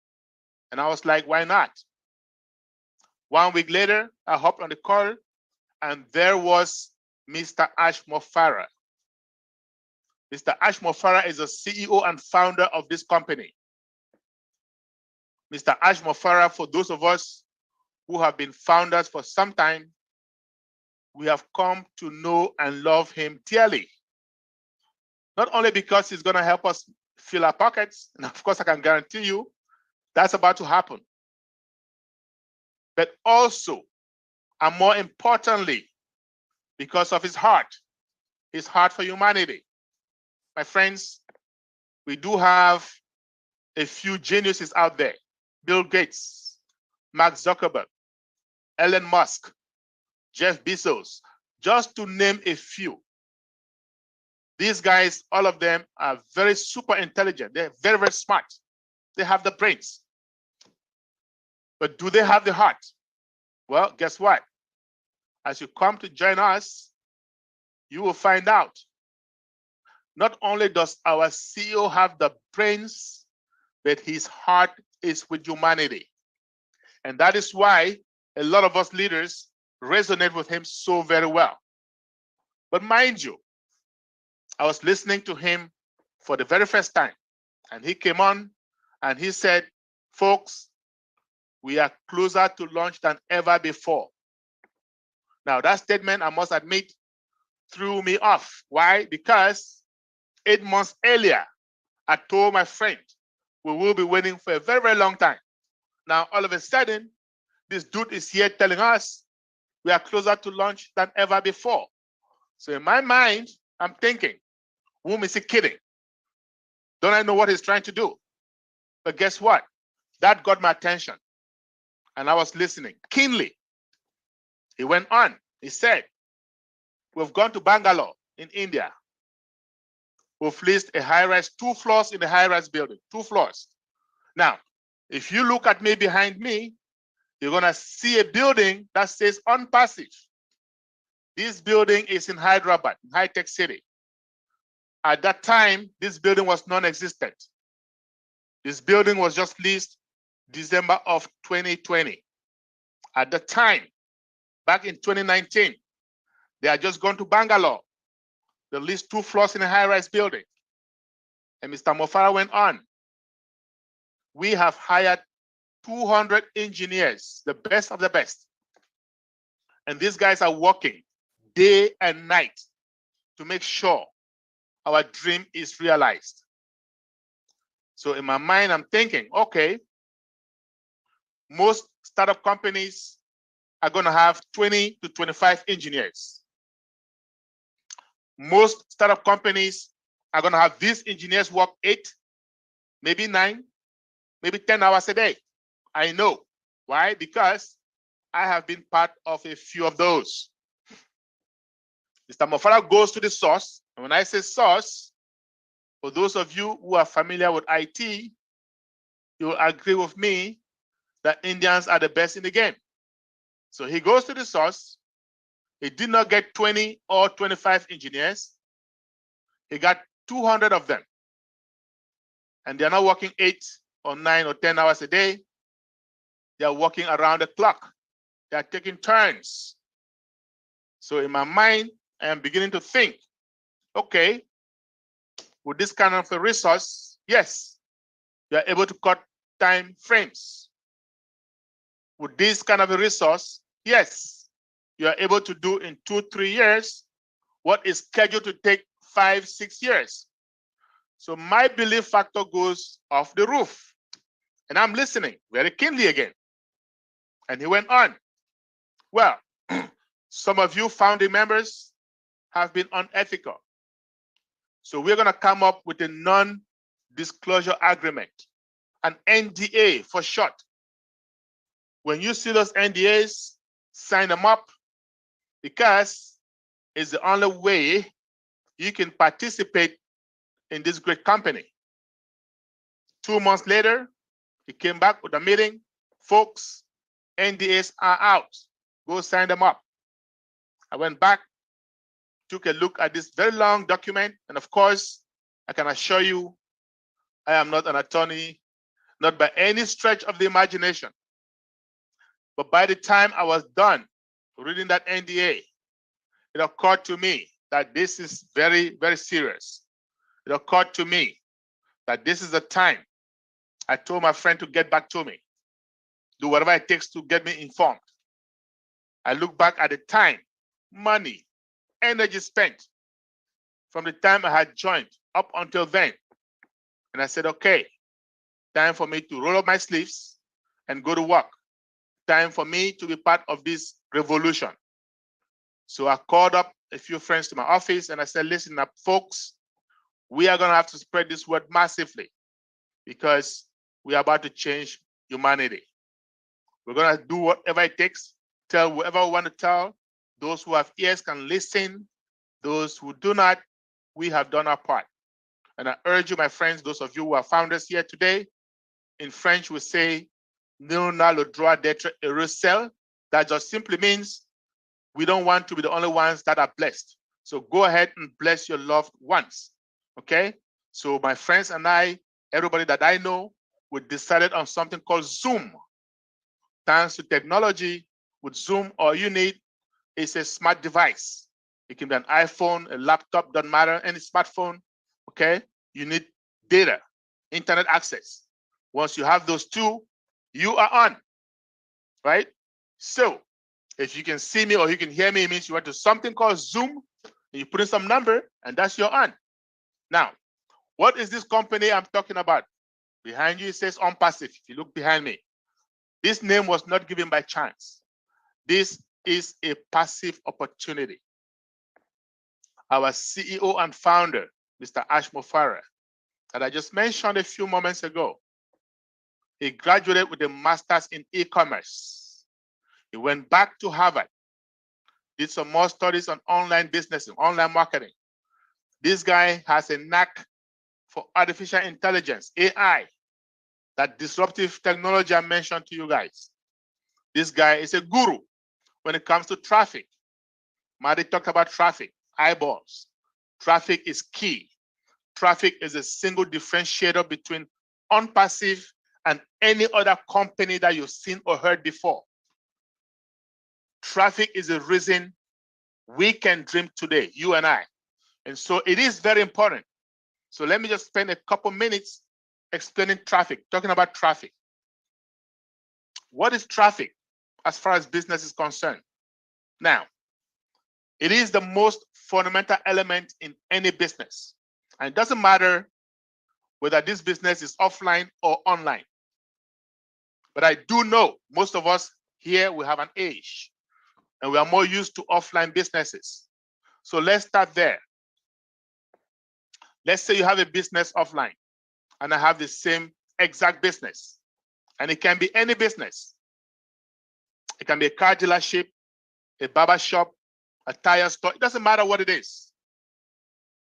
And I was like, why not? 1 week later, I hopped on the call, and there was Mr. Ashmore Farah. Mr. Ashmore Farah is the CEO and founder of this company. Mr. Ashmore Farah, for those of us who have been founders for some time, we have come to know and love him dearly. Not only because he's going to help us fill our pockets, and of course I can guarantee you that's about to happen, but also, and more importantly, because of his heart for humanity. My friends, we do have a few geniuses out there. Bill Gates, Mark Zuckerberg, Elon Musk, Jeff Bezos, just to name a few. These guys, all of them are very super intelligent. They're very, very smart. They have the brains. But do they have the heart? Well, guess what? As you come to join us, you will find out. Not only does our CEO have the brains, but his heart is with humanity. And that is why a lot of us leaders resonate with him so very well. But mind you, I was listening to him for the very first time, and he came on and he said, folks, we are closer to launch than ever before. Now, that statement, I must admit, threw me off. Why? Because 8 months earlier, I told my friend, we will be waiting for a very, very long time. Now, all of a sudden, this dude is here telling us we are closer to launch than ever before. So in my mind, I'm thinking, whom is he kidding? Don't I know what he's trying to do? But guess what? That got my attention. and I was listening keenly. He went on. He said, we've gone to Bangalore in India. We've leased a high-rise, 2 floors in the high-rise building, 2 floors. Now, if you look at me behind me, you're gonna see a building that says Unpassive. This building is in Hyderabad, high-tech city. At that time, this building was non-existent. This building was just leased December of 2020. At the time, back in 2019, they had just gone to Bangalore. They leased 2 floors in a high-rise building. And Mr. Mofara went on. We have hired 200 engineers, the best of the best. And these guys are working day and night to make sure our dream is realized. So in my mind, I'm thinking, okay, most startup companies are going to have 20 to 25 engineers. Most startup companies are going to have these engineers work 8, maybe 9, maybe 10 hours a day. I know. Why? Because I have been part of a few of those. Mr. Mofara goes to the source. And when I say source, for those of you who are familiar with IT, you will agree with me that Indians are the best in the game. So he goes to the source. He did not get 20 or 25 engineers. He got 200 of them. And they're not working 8 or 9 or 10 hours a day. They're working around the clock. They're taking turns. So in my mind, I am beginning to think, okay, with this kind of a resource, yes, you are able to cut time frames. With this kind of a resource, yes, you are able to do in 2-3 years what is scheduled to take 5-6 years. So my belief factor goes off the roof. And I'm listening very keenly again. And he went on. Well, some of you founding members have been unethical. So we're going to come up with a non-disclosure agreement, an NDA for short. When you see those NDAs, sign them up, because it's the only way you can participate in this great company. 2 months later, he came back with a meeting. Folks, NDAs are out. Go sign them up. I went back, took a look at this very long document, and of course, I can assure you, I am not an attorney, not by any stretch of the imagination. But by the time I was done reading that NDA, it occurred to me that this is very, very serious. It occurred to me that this is the time. I told my friend to get back to me, do whatever it takes to get me informed. I look back at the time, money, energy spent from the time I had joined up until then. And I said, okay, time for me to roll up my sleeves and go to work. Time for me to be part of this revolution. So I called up a few friends to my office and I said, listen up, folks, we are going to have to spread this word massively because we are about to change humanity. We're going to do whatever it takes, tell whoever we want to tell. Those who have ears can listen. Those who do not, we have done our part. And I urge you, my friends, those of you who are founders here today, in French, we say, "Nous n'avons le droit d'être heureux seul." That just simply means we don't want to be the only ones that are blessed. So go ahead and bless your loved ones. Okay? So my friends and I, everybody that I know, we decided on something called Zoom. Thanks to technology, with Zoom, all you need is a smart device. It can be an iPhone, a laptop, doesn't matter, any smartphone. Okay? You need data, internet access. Once you have those two, you are on, right? So if you can see me or you can hear me, it means you went to something called Zoom, and you put in some number, and that's your on. Now, what is this company I'm talking about? Behind you, it says Unpassive. If you look behind me, this name was not given by chance. This is a passive opportunity. Our CEO and founder, Mr. Ash Mofara, that I just mentioned a few moments ago, He graduated with a master's in e-commerce. He went back to Harvard, did some more studies on online business and online marketing. This guy has a knack for artificial intelligence, AI, that disruptive technology I mentioned to you guys. This guy is a guru when it comes to traffic. Marty talked about traffic, eyeballs. Traffic is key. Traffic is a single differentiator between OnPassive and any other company that you've seen or heard before. Traffic is the reason we can dream today, you and I. And so it is very important. So let me just spend a couple minutes explaining traffic, talking about traffic. What is traffic as far as business is concerned? Now, it is the most fundamental element in any business. And it doesn't matter whether this business is offline or online. But I do know most of us here, we have an age and we are more used to offline businesses. So let's start there. Let's say you have a business offline and I have the same exact business. And it can be any business. It can be a car dealership, a barber shop, a tire store. It doesn't matter what it is.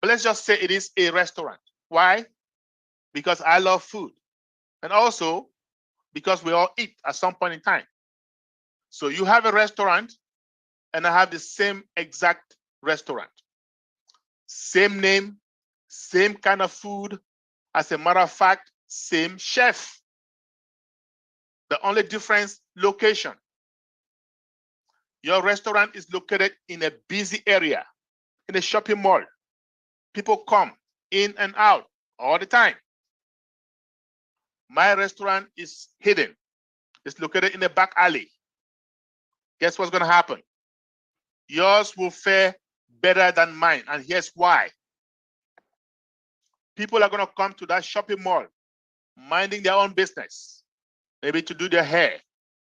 But let's just say it is a restaurant. Why? Because I love food. And also because we all eat at some point in time. So you have a restaurant and I have the same exact restaurant. Same name, same kind of food. As a matter of fact, same chef. The only difference, location. Your restaurant is located in a busy area, in a shopping mall. People come in and out all the time. My restaurant is hidden. It's located in a back alley. Guess what's going to happen? Yours will fare better than mine. And here's why. People are going to come to that shopping mall, minding their own business, maybe to do their hair,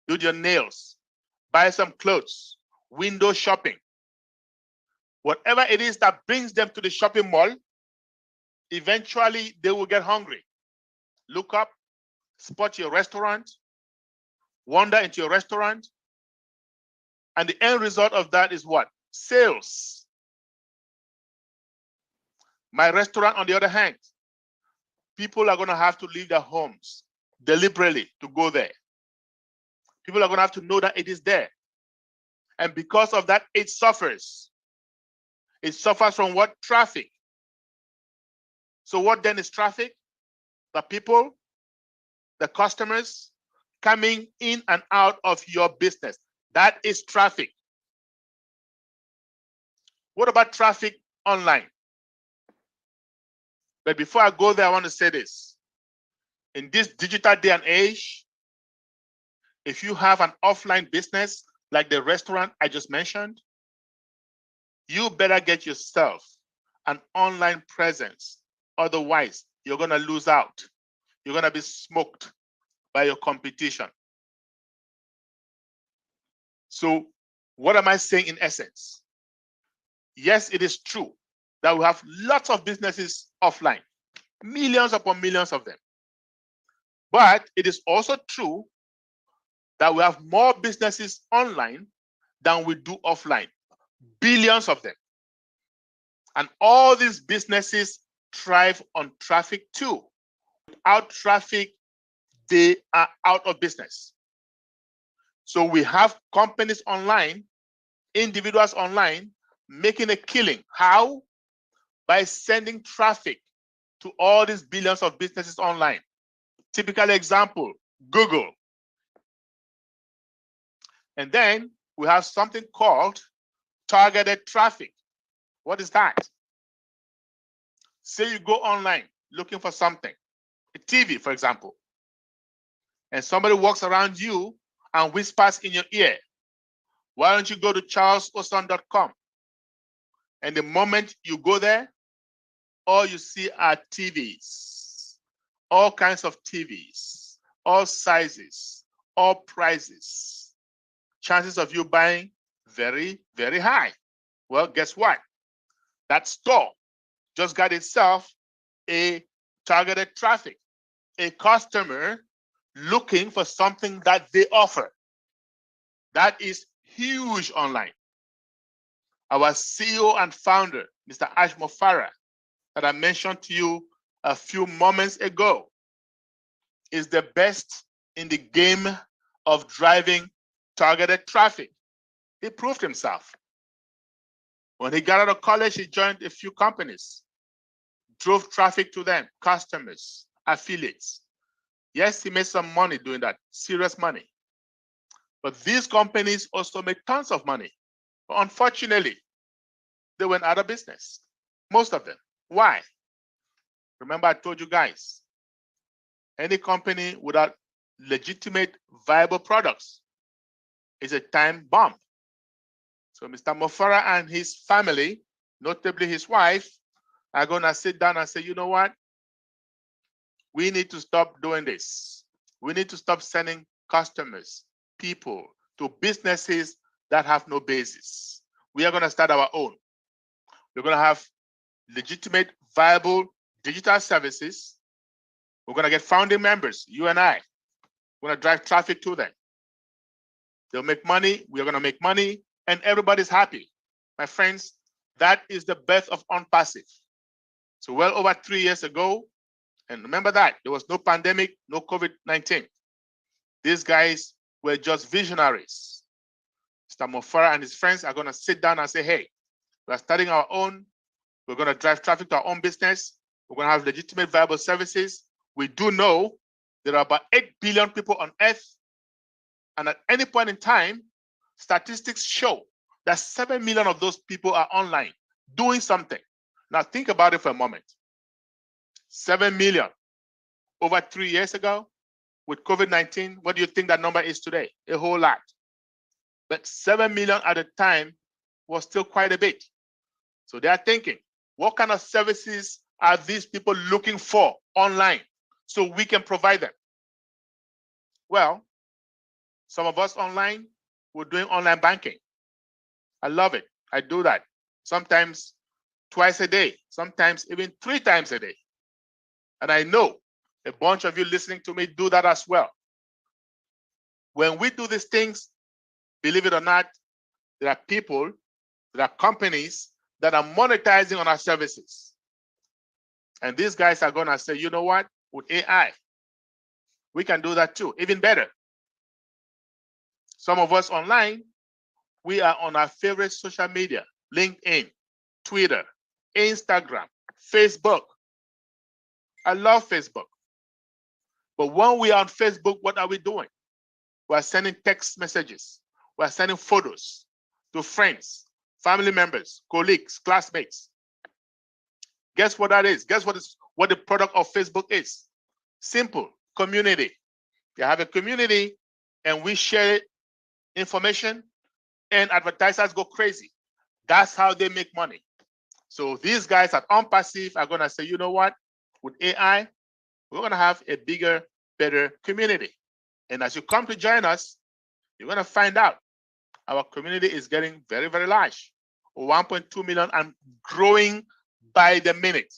do their nails, buy some clothes, window shopping. Whatever it is that brings them to the shopping mall, eventually they will get hungry. Look up, spot your restaurant, wander into your restaurant, and the end result of that is what? Sales. My restaurant, on the other hand, people are going to have to leave their homes deliberately to go there. People are going to have to know that it is there. And because of that, it suffers. It suffers from what? Traffic. So what then is traffic? The people, the customers coming in and out of your business. That is traffic. What about traffic online? But before I go there, I want to say this. In this digital day and age, if you have an offline business like the restaurant I just mentioned, you better get yourself an online presence. Otherwise, you're going to lose out. You're going to be smoked by your competition. So what am I saying in essence? Yes, it is true that we have lots of businesses offline, millions upon millions of them. But it is also true that we have more businesses online than we do offline, billions of them. And all these businesses thrive on traffic too. Without traffic, they are out of business. So we have companies online, individuals online, making a killing. How? By sending traffic to all these billions of businesses online. Typical example, Google. And then we have something called targeted traffic. What is that? Say you go online looking for something, a TV, for example, and somebody walks around you and whispers in your ear, why don't you go to charlesoson.com? And the moment you go there, all you see are TVs, all kinds of TVs, all sizes, all prices. Chances of you buying very, very high. Well, guess what? That store just got itself a targeted traffic, a customer looking for something that they offer. That is huge online. Our CEO and founder, Mr. Ashmo Farah, that I mentioned to you a few moments ago, is the best in the game of driving targeted traffic. He proved himself. When he got out of college, he joined a few companies, drove traffic to them, customers, affiliates. Yes, he made some money doing that, serious money. But these companies also make tons of money. But unfortunately, they went out of business, most of them. Why? Remember, I told you guys, any company without legitimate, viable products is a time bomb. So Mr. Mo Farah and his family, notably his wife, are going to sit down and say, you know what? We need to stop doing this. We need to stop sending customers, people, to businesses that have no basis. We are going to start our own. We're going to have legitimate, viable digital services. We're going to get founding members, you and I. We're going to drive traffic to them. They'll make money. We're going to make money. And everybody's happy. My friends, that is the birth of OnPassive. So well over 3 years ago, and remember that, there was no pandemic, no COVID-19. These guys were just visionaries. Mr. Mo Farah and his friends are going to sit down and say, hey, we're starting our own. We're going to drive traffic to our own business. We're going to have legitimate, viable services. We do know there are about 8 billion people on Earth. And at any point in time, statistics show that 7 million of those people are online doing something. Now think about it for a moment. 7 million over 3 years ago with COVID-19, what do you think that number is today? A whole lot. But 7 million at the time was still quite a bit. So they are thinking, what kind of services are these people looking for online so we can provide them? Well, some of us online, we're doing online banking. I love it. I do that. Sometimes twice a day, sometimes even 3 times a day. And I know a bunch of you listening to me do that as well. When we do these things, believe it or not, there are people, there are companies that are monetizing on our services. And these guys are going to say, you know what, with AI, we can do that too, even better. Some of us online, we are on our favorite social media, LinkedIn, Twitter, Instagram, Facebook. I love Facebook. But when we are on Facebook, what are we doing? We're sending text messages. We're sending photos to friends, family members, colleagues, classmates. Guess what that is? Guess what the product of Facebook is? Simple, community. You have a community and we share information and advertisers go crazy. That's how they make money. So these guys at OnPassive are going to say, you know what? With AI, we're going to have a bigger, better community. And as you come to join us, you're going to find out our community is getting very, very large. 1.2 million and growing by the minute.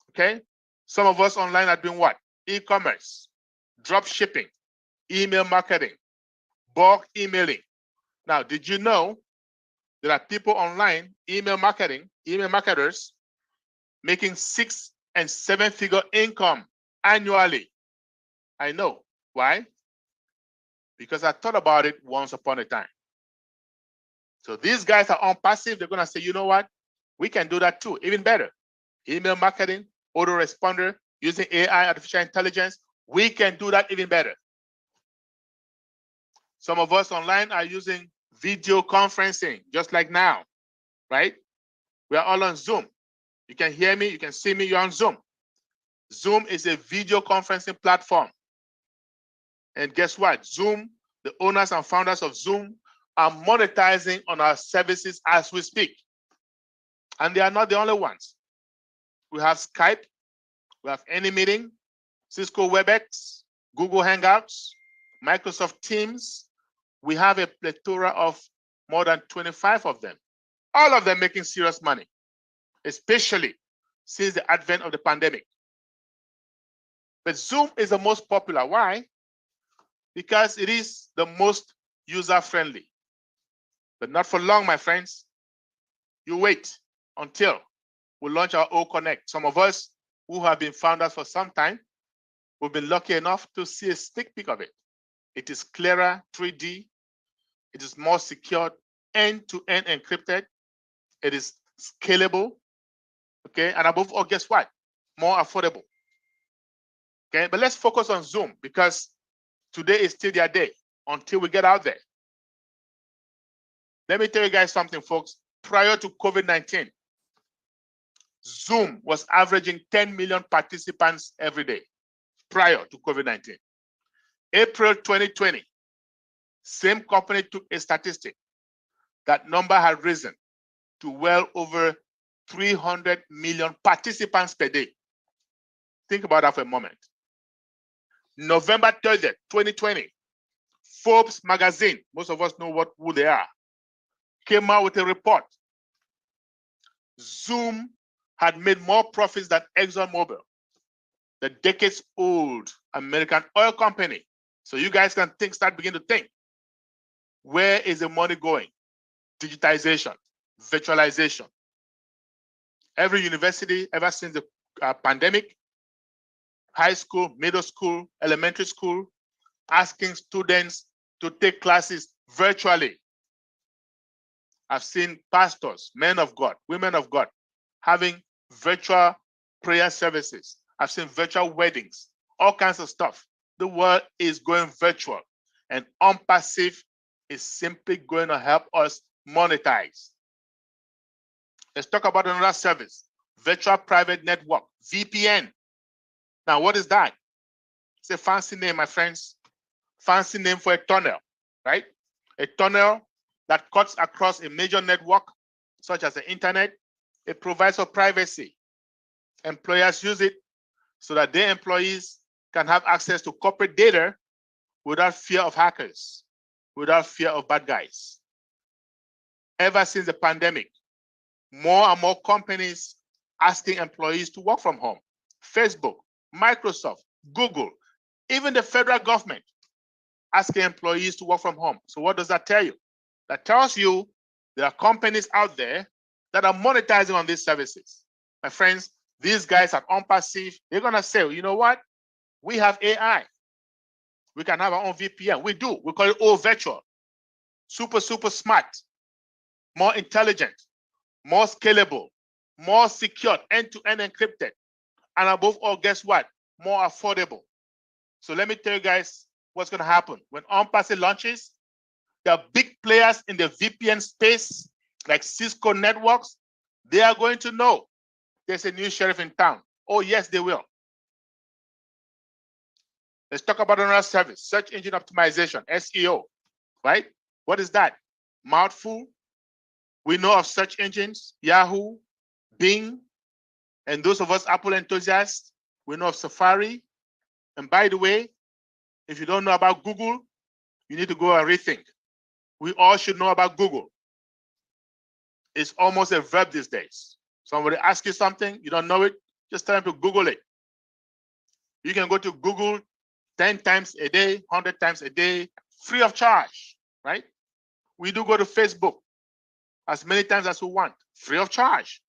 Okay? Some of us online are doing what? E-commerce, drop shipping, email marketing, bulk emailing. Now, did you know there are people online, email marketers, making 6- and 7-figure income annually? I know. Why? Because I thought about it once upon a time. So these guys are OnPassive. They're going to say, you know what? We can do that too, even better. Email marketing, autoresponder, using AI, artificial intelligence. We can do that even better. Some of us online are using video conferencing, just like now, right? We are all on Zoom. You can hear me, you can see me, you're on Zoom. Zoom is a video conferencing platform. And guess what? Zoom, the owners and founders of Zoom, are monetizing on our services as we speak. And they are not the only ones. We have Skype, we have AnyMeeting, Cisco WebEx, Google Hangouts, Microsoft Teams. We have a plethora of more than 25 of them, all of them making serious money, especially since the advent of the pandemic. But Zoom is the most popular. Why? Because it is the most user-friendly. But not for long, my friends. You wait until we launch our O Connect. Some of us who have been founders for some time, we've been lucky enough to see a sneak peek of it. It is clearer, 3D. It is more secure, end-to-end encrypted. It is scalable, okay? And above all, guess what? More affordable, okay? But let's focus on Zoom because today is still their day until we get out there. Let me tell you guys something, folks. Prior to COVID-19, Zoom was averaging 10 million participants every day prior to COVID-19. April 2020, same company took a statistic. That number had risen to well over 300 million participants per day. Think about that for a moment. November 30th, 2020, Forbes magazine, most of us know who they are, came out with a report. Zoom had made more profits than ExxonMobil, the decades-old American oil company. So you guys can begin to think, where is the money going? Digitization, virtualization. Every university ever since the pandemic, high school, middle school, elementary school, asking students to take classes virtually. I've seen pastors, men of God, women of God, having virtual prayer services. I've seen virtual weddings, all kinds of stuff. The world is going virtual, and OnPassive is simply going to help us monetize. Let's talk about another service, Virtual Private Network, VPN. Now, what is that? It's a fancy name, my friends. Fancy name for a tunnel, right? A tunnel that cuts across a major network, such as the internet. It provides for privacy. Employers use it so that their employees can have access to corporate data without fear of hackers, without fear of bad guys. Ever since the pandemic, more and more companies asking employees to work from home. Facebook, Microsoft, Google, even the federal government asking employees to work from home. So what does that tell you? That tells you there are companies out there that are monetizing on these services. My friends, these guys at OnPassive, they're gonna say, you know what? We have AI. We can have our own VPN. We do. We call it all virtual. Super, super smart, more intelligent, more scalable, more secure, end-to-end encrypted. And above all, guess what? More affordable. So let me tell you guys what's going to happen. When OnPassive launches, the big players in the VPN space, like Cisco Networks, they are going to know there's a new sheriff in town. Oh, yes, they will. Let's talk about another service, search engine optimization, SEO, right? What is that? Mouthful. We know of search engines, Yahoo, Bing, and those of us Apple enthusiasts, we know of Safari. And by the way, if you don't know about Google, you need to go and rethink. We all should know about Google. It's almost a verb these days. Somebody asks you something, you don't know it, just tell them to Google it. You can go to Google 10 times a day, 100 times a day, free of charge, right? We do go to Facebook as many times as we want, free of charge.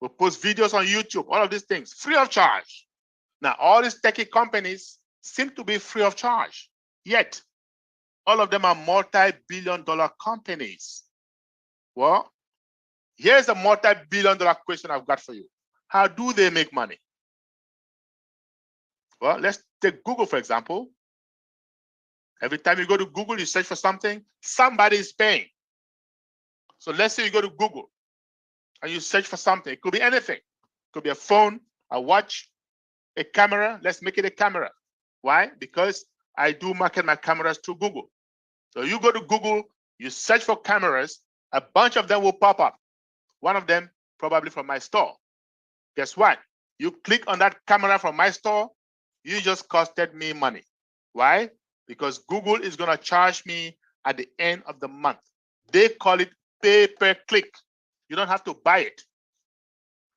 We post videos on YouTube, all of these things, free of charge. Now, all these techie companies seem to be free of charge, yet all of them are multi-billion-dollar companies. Well, here's a multi-billion-dollar question I've got for you. How do they make money? Well, let's take Google, for example. Every time you go to Google, you search for something, somebody is paying. So let's say you go to Google and you search for something. It could be anything. It could be a phone, a watch, a camera. Let's make it a camera. Why? Because I do market my cameras through Google. So you go to Google, you search for cameras, a bunch of them will pop up. One of them probably from my store. Guess what? You click on that camera from my store, you just costed me money. Why? Because Google is going to charge me at the end of the month. They call it pay-per-click. You don't have to buy it.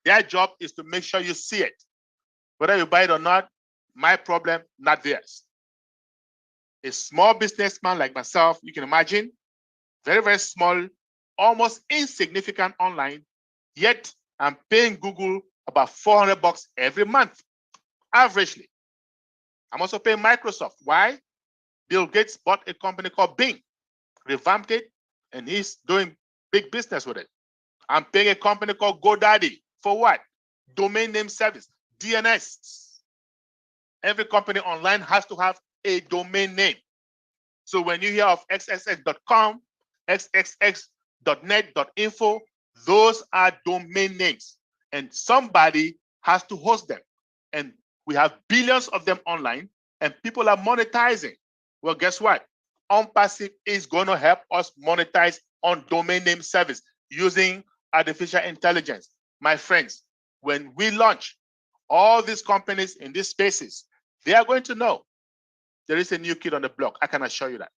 Their job is to make sure you see it. Whether you buy it or not, My problem, not theirs. A small businessman like myself, you can imagine, very, very small, almost insignificant online, yet I'm paying Google about $400 every month, averagely. I'm also paying Microsoft. Why? Bill Gates bought a company called Bing, revamped it, and he's doing big business with it. I'm paying a company called GoDaddy for what? Domain name service, DNS. Every company online has to have a domain name. So when you hear of xxx.com, xxx.net.info, those are domain names, and somebody has to host them. And we have billions of them online, and people are monetizing. Well, guess what? OnPassive is going to help us monetize on domain name service using artificial intelligence. My friends, when we launch all these companies in these spaces, they are going to know there is a new kid on the block. I can assure you that.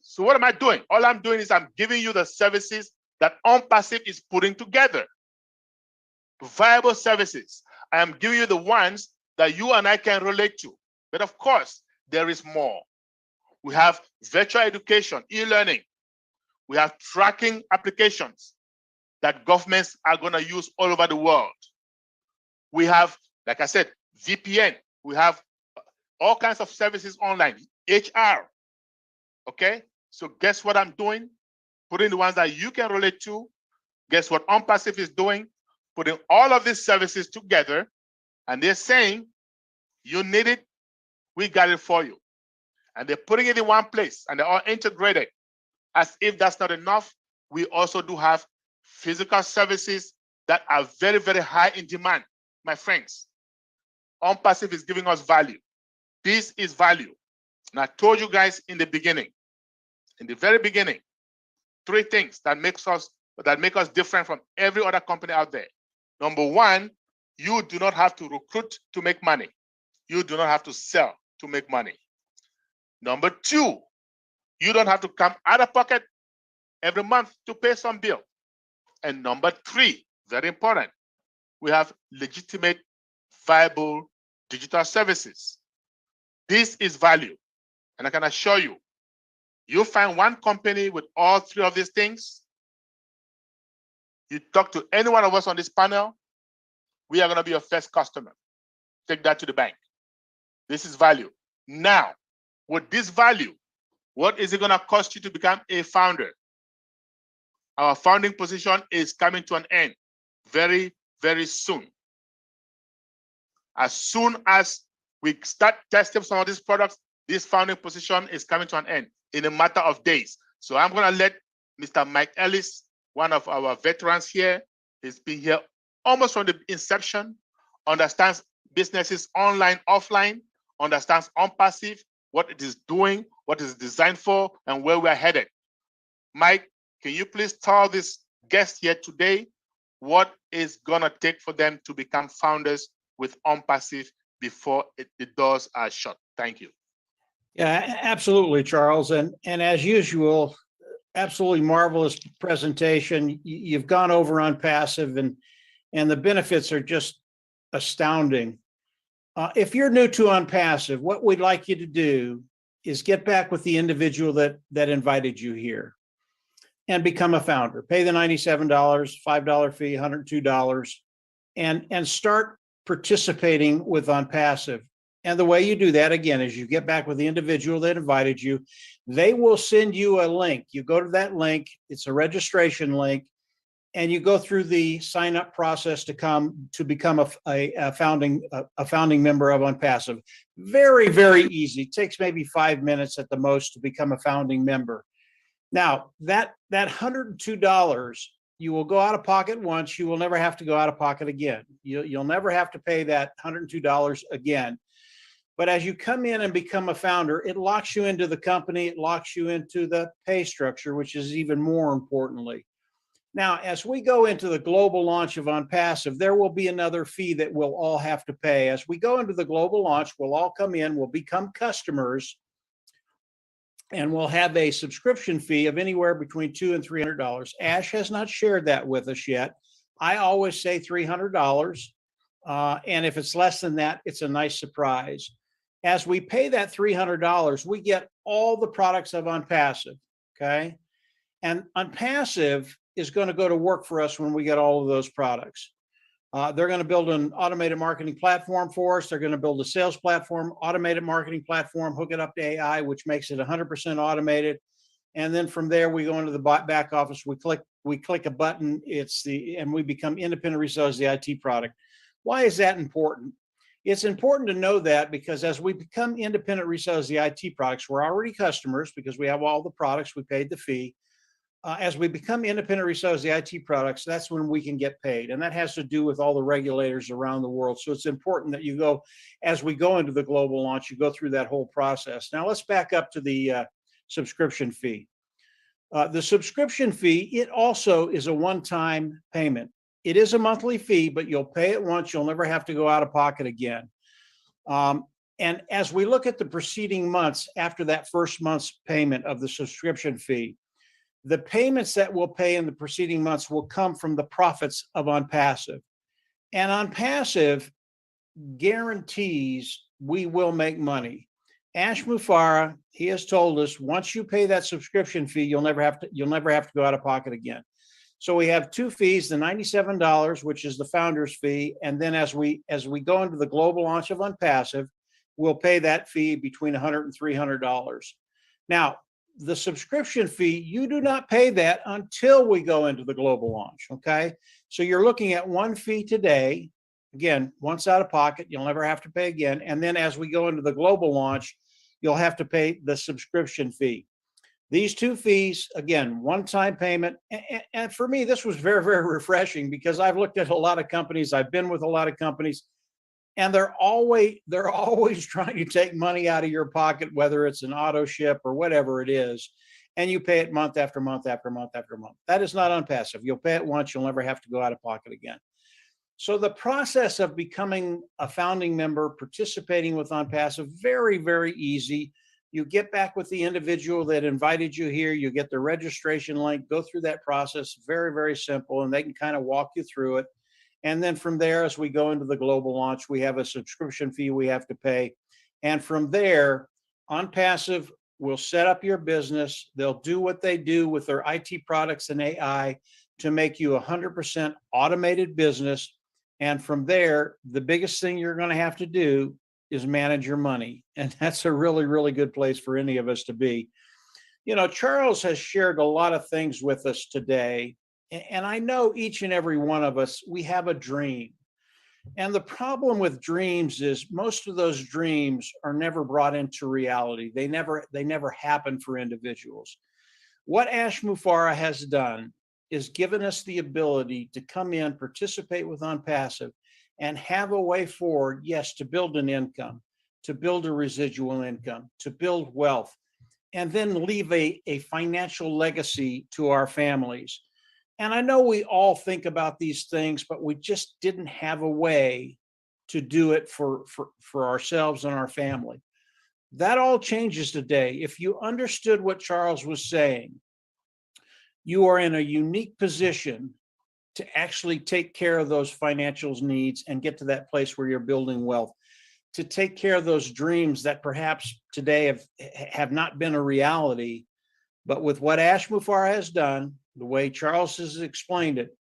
So what am I doing? All I'm doing is I'm giving you the services that OnPassive is putting together. Viable services. I am giving you the ones that you and I can relate to. But of course, there is more. We have virtual education, e-learning. We have tracking applications that governments are going to use all over the world. We have, like I said, VPN. We have all kinds of services online, HR. Okay? So guess what I'm doing? Putting the ones that you can relate to. Guess what OnPassive is doing? Putting all of these services together, and they're saying, you need it, we got it for you. And they're putting it in one place, and they're all integrated. As if that's not enough, we also do have physical services that are very, very high in demand. My friends, OnPassive is giving us value. This is value. And I told you guys in the beginning, in the very beginning, 3 things that make us different from every other company out there. Number 1, you do not have to recruit to make money. You do not have to sell to make money. Number 2, you don't have to come out of pocket every month to pay some bill. And number 3, very important, we have legitimate, viable digital services. This is value. And I can assure you, you find one company with all 3 of these things, you talk to any one of us on this panel, we are going to be your first customer. Take that to the bank. This is value. Now, with this value, what is it going to cost you to become a founder? Our founding position is coming to an end very, very soon. As soon as we start testing some of these products, this founding position is coming to an end in a matter of days. So I'm going to let Mr. Mike Ellis, one of our veterans here, he's been here almost from the inception, understands businesses online, offline, understands OnPassive, what it is doing, what it's designed for, and where we're headed. Mike, can you please tell this guest here today what is going to take for them to become founders with OnPassive before the doors are shut? Thank you. Yeah, absolutely, Charles. And as usual, absolutely marvelous presentation. You've gone over OnPassive, and the benefits are just astounding. If you're new to OnPassive, what we'd like you to do is get back with the individual that invited you here and become a founder. Pay the $97, $5 fee, $102, and start participating with OnPassive. And the way you do that, again, is you get back with the individual that invited you. They will send you a link. You go to that link. It's a registration link. And you go through the sign-up process to become a founding member of OnPassive. Very, very easy. It takes maybe 5 minutes at the most to become a founding member. Now, that $102, you will go out of pocket once. You will never have to go out of pocket again. You'll never have to pay that $102 again. But as you come in and become a founder, it locks you into the company. It locks you into the pay structure, which is even more importantly. Now, as we go into the global launch of OnPassive, there will be another fee that we'll all have to pay. As we go into the global launch, we'll all come in, we'll become customers, and we'll have a subscription fee of anywhere between $200 and $300. Ash has not shared that with us yet. I always say $300. And if it's less than that, it's a nice surprise. As we pay that $300, we get all the products of OnPassive, okay? And OnPassive is going to go to work for us when we get all of those products. They're going to build an automated marketing platform for us. They're going to build a sales platform, automated marketing platform, hook it up to AI, which makes it 100% automated. And then from there, we go into the back office. We click a button. And we become independent resellers of the IT product. Why is that important? It's important to know that because as we become independent resellers of the IT products, we're already customers because we have all the products. We paid the fee. As we become independent resellers of the IT products, that's when we can get paid. And that has to do with all the regulators around the world. So it's important that you go, as we go into the global launch, you go through that whole process. Now let's back up to the subscription fee. The subscription fee, it also is a one-time payment. It is a monthly fee, but you'll pay it once. You'll never have to go out of pocket again. And as we look at the preceding months after that first month's payment of the subscription fee, the payments that we'll pay in the preceding months will come from the profits of OnPassive. And OnPassive guarantees we will make money. Ash Mufareh, he has told us, once you pay that subscription fee, you'll never have to go out of pocket again. So we have two fees, the $97, which is the founder's fee, and then as we go into the global launch of OnPassive, we'll pay that fee between $100 and $300. Now, the subscription fee, you do not pay that until we go into the global launch, okay? So you're looking at one fee today, again, once out of pocket, you'll never have to pay again, and then as we go into the global launch, you'll have to pay the subscription fee. These two fees, again, one-time payment. And for me, this was very, very refreshing because I've looked at a lot of companies. I've been with a lot of companies, and they're always trying to take money out of your pocket, whether it's an auto ship or whatever it is, and you pay it month after month after month after month. That is not OnPassive. You'll pay it once. You'll never have to go out of pocket again. So the process of becoming a founding member, participating with OnPassive, very, very easy. You get back with the individual that invited you here, you get the registration link, go through that process, very, very simple, and they can kind of walk you through it. And then from there, as we go into the global launch, we have a subscription fee we have to pay. And from there, OnPassive will set up your business. They'll do what they do with their IT products and AI to make you 100% automated business. And from there, the biggest thing you're going to have to do is manage your money. And that's a really, really good place for any of us to be. You know, Charles has shared a lot of things with us today. And I know each and every one of us, we have a dream. And the problem with dreams is most of those dreams are never brought into reality. They never happen for individuals. What Ash Mufareh has done is given us the ability to come in, participate with OnPassive, and have a way forward, yes, to build an income, to build a residual income, to build wealth, and then leave a financial legacy to our families. And I know we all think about these things, but we just didn't have a way to do it for ourselves and our family. That all changes today. If you understood what Charles was saying, you are in a unique position to actually take care of those financial needs and get to that place where you're building wealth, to take care of those dreams that perhaps today have not been a reality. But with what Ash Mufareh has done, the way Charles has explained it,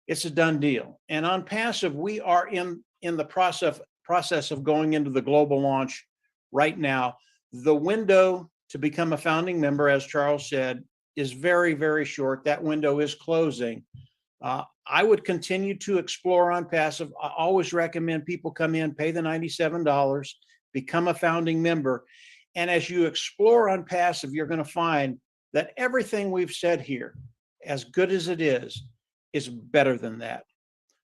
it's a done deal. And OnPassive, we are in the process of going into the global launch right now. The window to become a founding member, as Charles said, is very, very short. That window is closing. I would continue to explore OnPassive. I always recommend people come in, pay the $97, become a founding member. And as you explore OnPassive, you're going to find that everything we've said here, as good as it is better than that.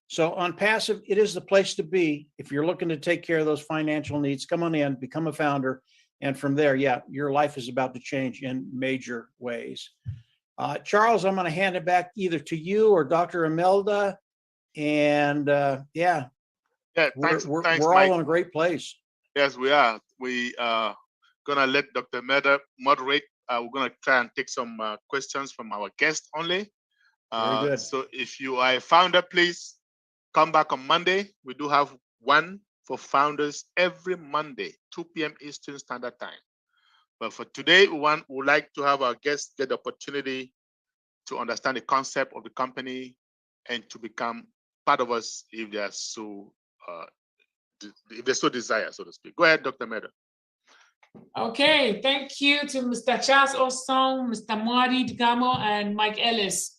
So OnPassive, it is the place to be. If you're looking to take care of those financial needs, come on in, become a founder. And from there, yeah, your life is about to change in major ways. Charles, I'm going to hand it back either to you or Dr. Imelda. And yeah, thanks, we're Mike. all in a great place. Yes, we are. We are going to let Dr. Imelda moderate. We're going to try and take some questions from our guests only. Very good. So if you are a founder, please come back on Monday. We do have one for founders every Monday, 2 p.m. Eastern Standard Time. But for today, we would like to have our guests get the opportunity to understand the concept of the company and to become part of us if they are so desire, so to speak. Go ahead, Dr. Meda. Okay, thank you to Mr. Charles Osong, Mr. Marty Degamo, and Mike Ellis.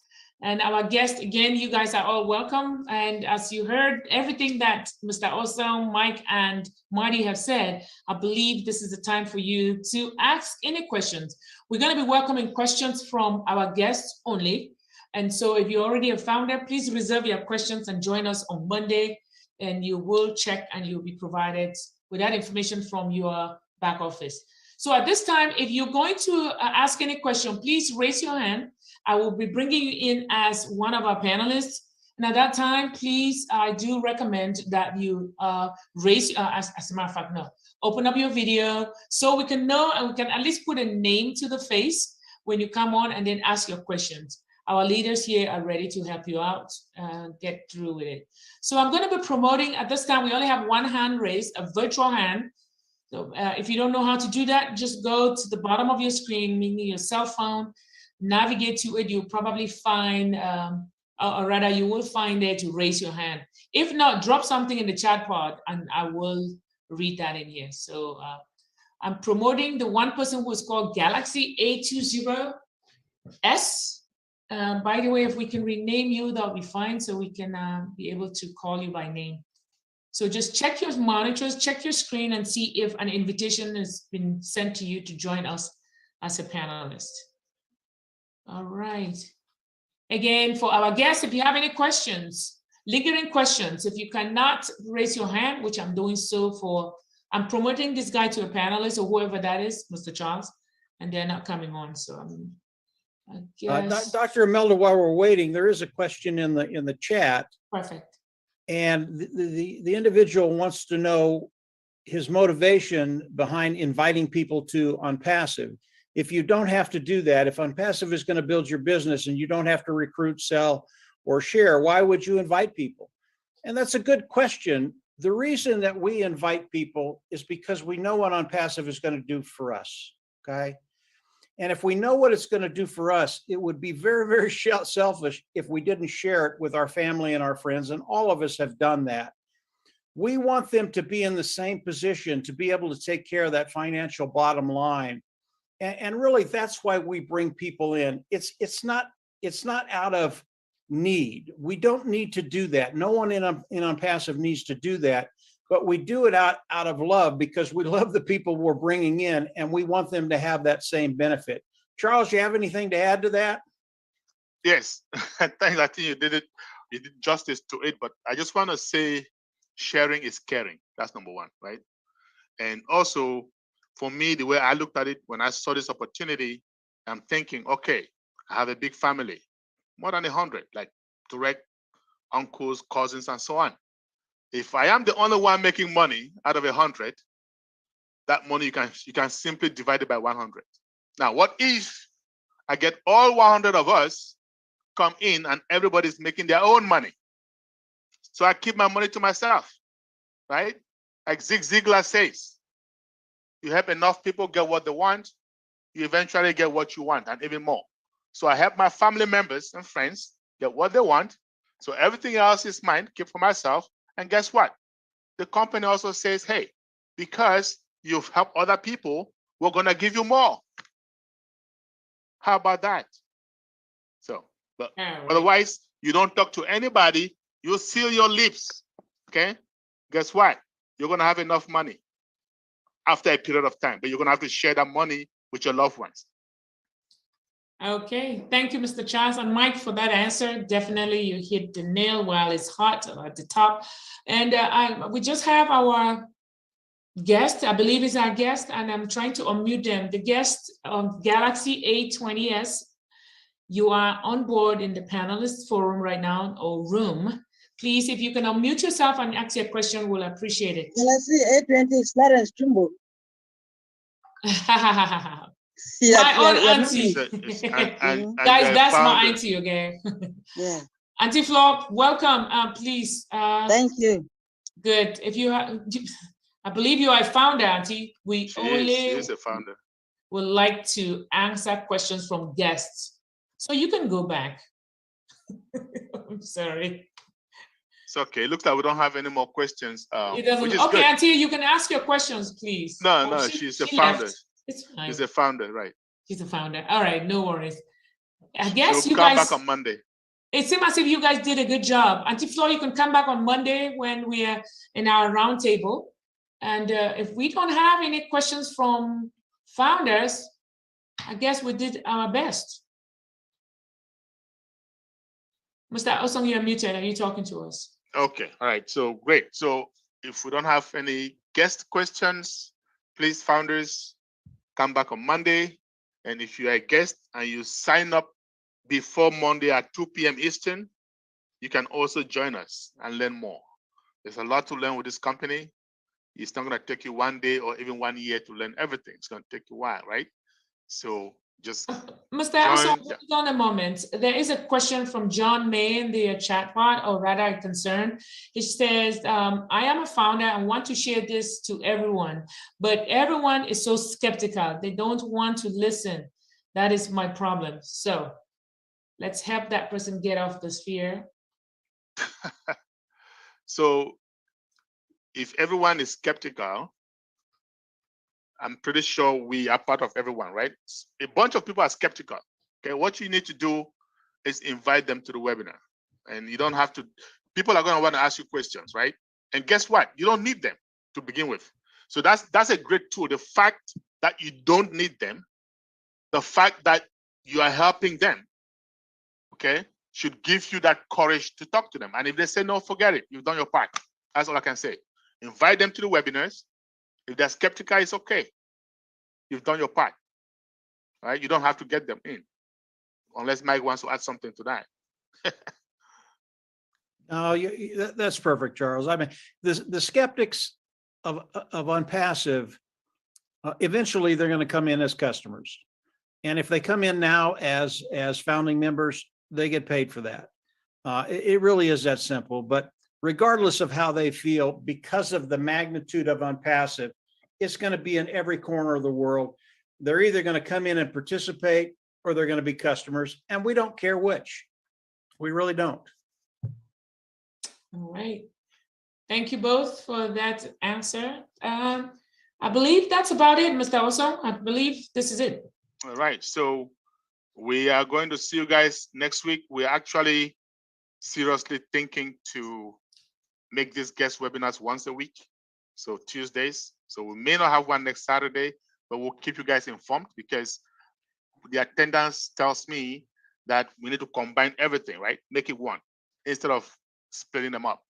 And our guests, again, you guys are all welcome. And as you heard, everything that Mr. Osong, Mike, and Marty have said, I believe this is the time for you to ask any questions. We're going to be welcoming questions from our guests only. And so if you already a founder, please reserve your questions and join us on Monday, and you will check and you'll be provided with that information from your back office. So at this time, if you're going to ask any question, please raise your hand. I will be bringing you in as one of our panelists. And at that time, please, I do recommend that you raise, as a matter of fact, no, open up your video so we can know and we can at least put a name to the face when you come on and then ask your questions. Our leaders here are ready to help you out and get through with it. So I'm going to be promoting, at this time, we only have one hand raised, a virtual hand. So if you don't know how to do that, just go to the bottom of your screen, meaning your cell phone, navigate to it. You'll probably find, or rather you will find there to raise your hand. If not, drop something in the chat pod and I will read that in here. So I'm promoting the one person who is called Galaxy A20S. By the way, if we can rename you, that'll be fine. So we can be able to call you by name. So just check your monitors, check your screen and see if an invitation has been sent to you to join us as a panelist. All right. Again, for our guests, if you have any questions, lingering questions, if you cannot raise your hand, which I'm doing so for, I'm promoting this guy to a panelist or whoever that is, Mr. Charles, and they're not coming on. So I guess. Dr. Imelda, while we're waiting, there is a question in the chat. Perfect. And the individual wants to know his motivation behind inviting people to OnPassive. If you don't have to do that, if OnPassive is going to build your business and you don't have to recruit, sell, or share, why would you invite people? And that's a good question. The reason that we invite people is because we know what OnPassive is going to do for us, okay? And if we know what it's going to do for us, it would be very, very selfish if we didn't share it with our family and our friends, and all of us have done that. We want them to be in the same position to be able to take care of that financial bottom line. And really, that's why we bring people in. It's not out of need. We don't need to do that. No one in OnPassive needs to do that. But we do it out of love because we love the people we're bringing in and we want them to have that same benefit. Charles, you have anything to add to that? Yes, I think you did justice to it, but I just want to say sharing is caring. That's number one, right? And also for me, the way I looked at it when I saw this opportunity, I'm thinking, okay, I have a big family, more than 100, like direct uncles, cousins, and so on. If I am the only one making money out of 100, that money you can simply divide it by 100. Now, what if I get all 100 of us come in and everybody's making their own money? So I keep my money to myself, right? Like Zig Ziglar says, you help enough people get what they want, you eventually get what you want and even more. So I help my family members and friends get what they want. So everything else is mine, keep for myself. And guess what? The company also says, hey, because you've helped other people, we're going to give you more. How about that? So, but otherwise, you don't talk to anybody, you seal your lips, okay? Guess what? You're going to have enough money after a period of time, but you're going to have to share that money with your loved ones. Okay, thank you, Mr. Charles and Mike, for that answer. Definitely, you hit the nail while it's hot at the top. And we just have our guest, I believe is our guest, and I'm trying to unmute them. The guest of Galaxy A20S, you are on board in the panelist forum right now, or room. Please, if you can unmute yourself and ask your question, we'll appreciate it. Galaxy A20 is Clarence Chumbo. My own auntie. Guys, that's my auntie, okay? Yeah. Auntie Flo, welcome. Please. Thank you. Good. If you have, I believe you are a founder, Auntie. We She only is a founder. would like to answer questions from guests. So you can go back. I'm sorry. It's okay. It looks like we don't have any more questions, It doesn't, which is okay, good. Auntie, you can ask your questions, please. No, Oh, no, she's a she founder. left. It's fine. She's a founder, right? She's a founder. All right, no worries. I She'll guess you come guys, back on Monday. it seems as if you guys did a good job. Auntie Flo, you can come back on Monday when we are in our roundtable. And if we don't have any questions from founders, I guess we did our best. Mr. Osong, you're muted. Are you talking to us? Okay, all right. So great. So if we don't have any guest questions, please, founders, come back on Monday. And if you are a guest and you sign up before Monday at 2 p.m. Eastern, you can also join us and learn more. There's a lot to learn with this company. It's not going to take you 1 day or even 1 year to learn everything. It's going to take you a while, right? So just Mr. join. Osong, hold on a moment. There is a question from John May in the chat pod, or rather a concern. He says, I am a founder and want to share this to everyone, but everyone is so skeptical. They don't want to listen. That is my problem. So let's help that person get off the sphere. So if everyone is skeptical, I'm pretty sure we are part of everyone, right? A bunch of people are skeptical. Okay, what you need to do is invite them to the webinar. And you don't have to, people are going to want to ask you questions, right? And guess what? You don't need them to begin with. So that's a great tool. The fact that you don't need them, the fact that you are helping them, okay, should give you that courage to talk to them. And if they say no, forget it. You've done your part. That's all I can say. Invite them to the webinars. If they're skeptical, it's okay. You've done your part, right? You don't have to get them in, unless Mike wants to add something to that. No, that's perfect, Charles. I mean, the skeptics of Unpassive, eventually they're going to come in as customers. And if they come in now as founding members, they get paid for that. It really is that simple. But regardless of how they feel, because of the magnitude of Unpassive, it's going to be in every corner of the world. They're either going to come in and participate or they're going to be customers. And we don't care which. We really don't. All right. Thank you both for that answer. I believe that's about it, Mr. Osong. I believe this is it. All right. So we are going to see you guys next week. We're actually seriously thinking to make these guest webinars once a week. So Tuesdays. So we may not have one next Saturday, but we'll keep you guys informed because the attendance tells me that we need to combine everything, right? Make it one instead of splitting them up.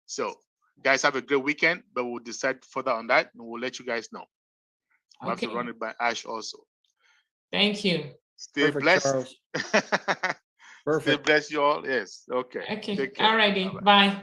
So guys, have a great weekend, but we'll decide further on that and we'll let you guys know. We'll have to Okay. run it by Ash also. Thank you. Stay Perfect, blessed. Charles. Stay Perfect. blessed, you all. Yes. Okay. Okay. Take care. All righty. Bye-bye. Bye.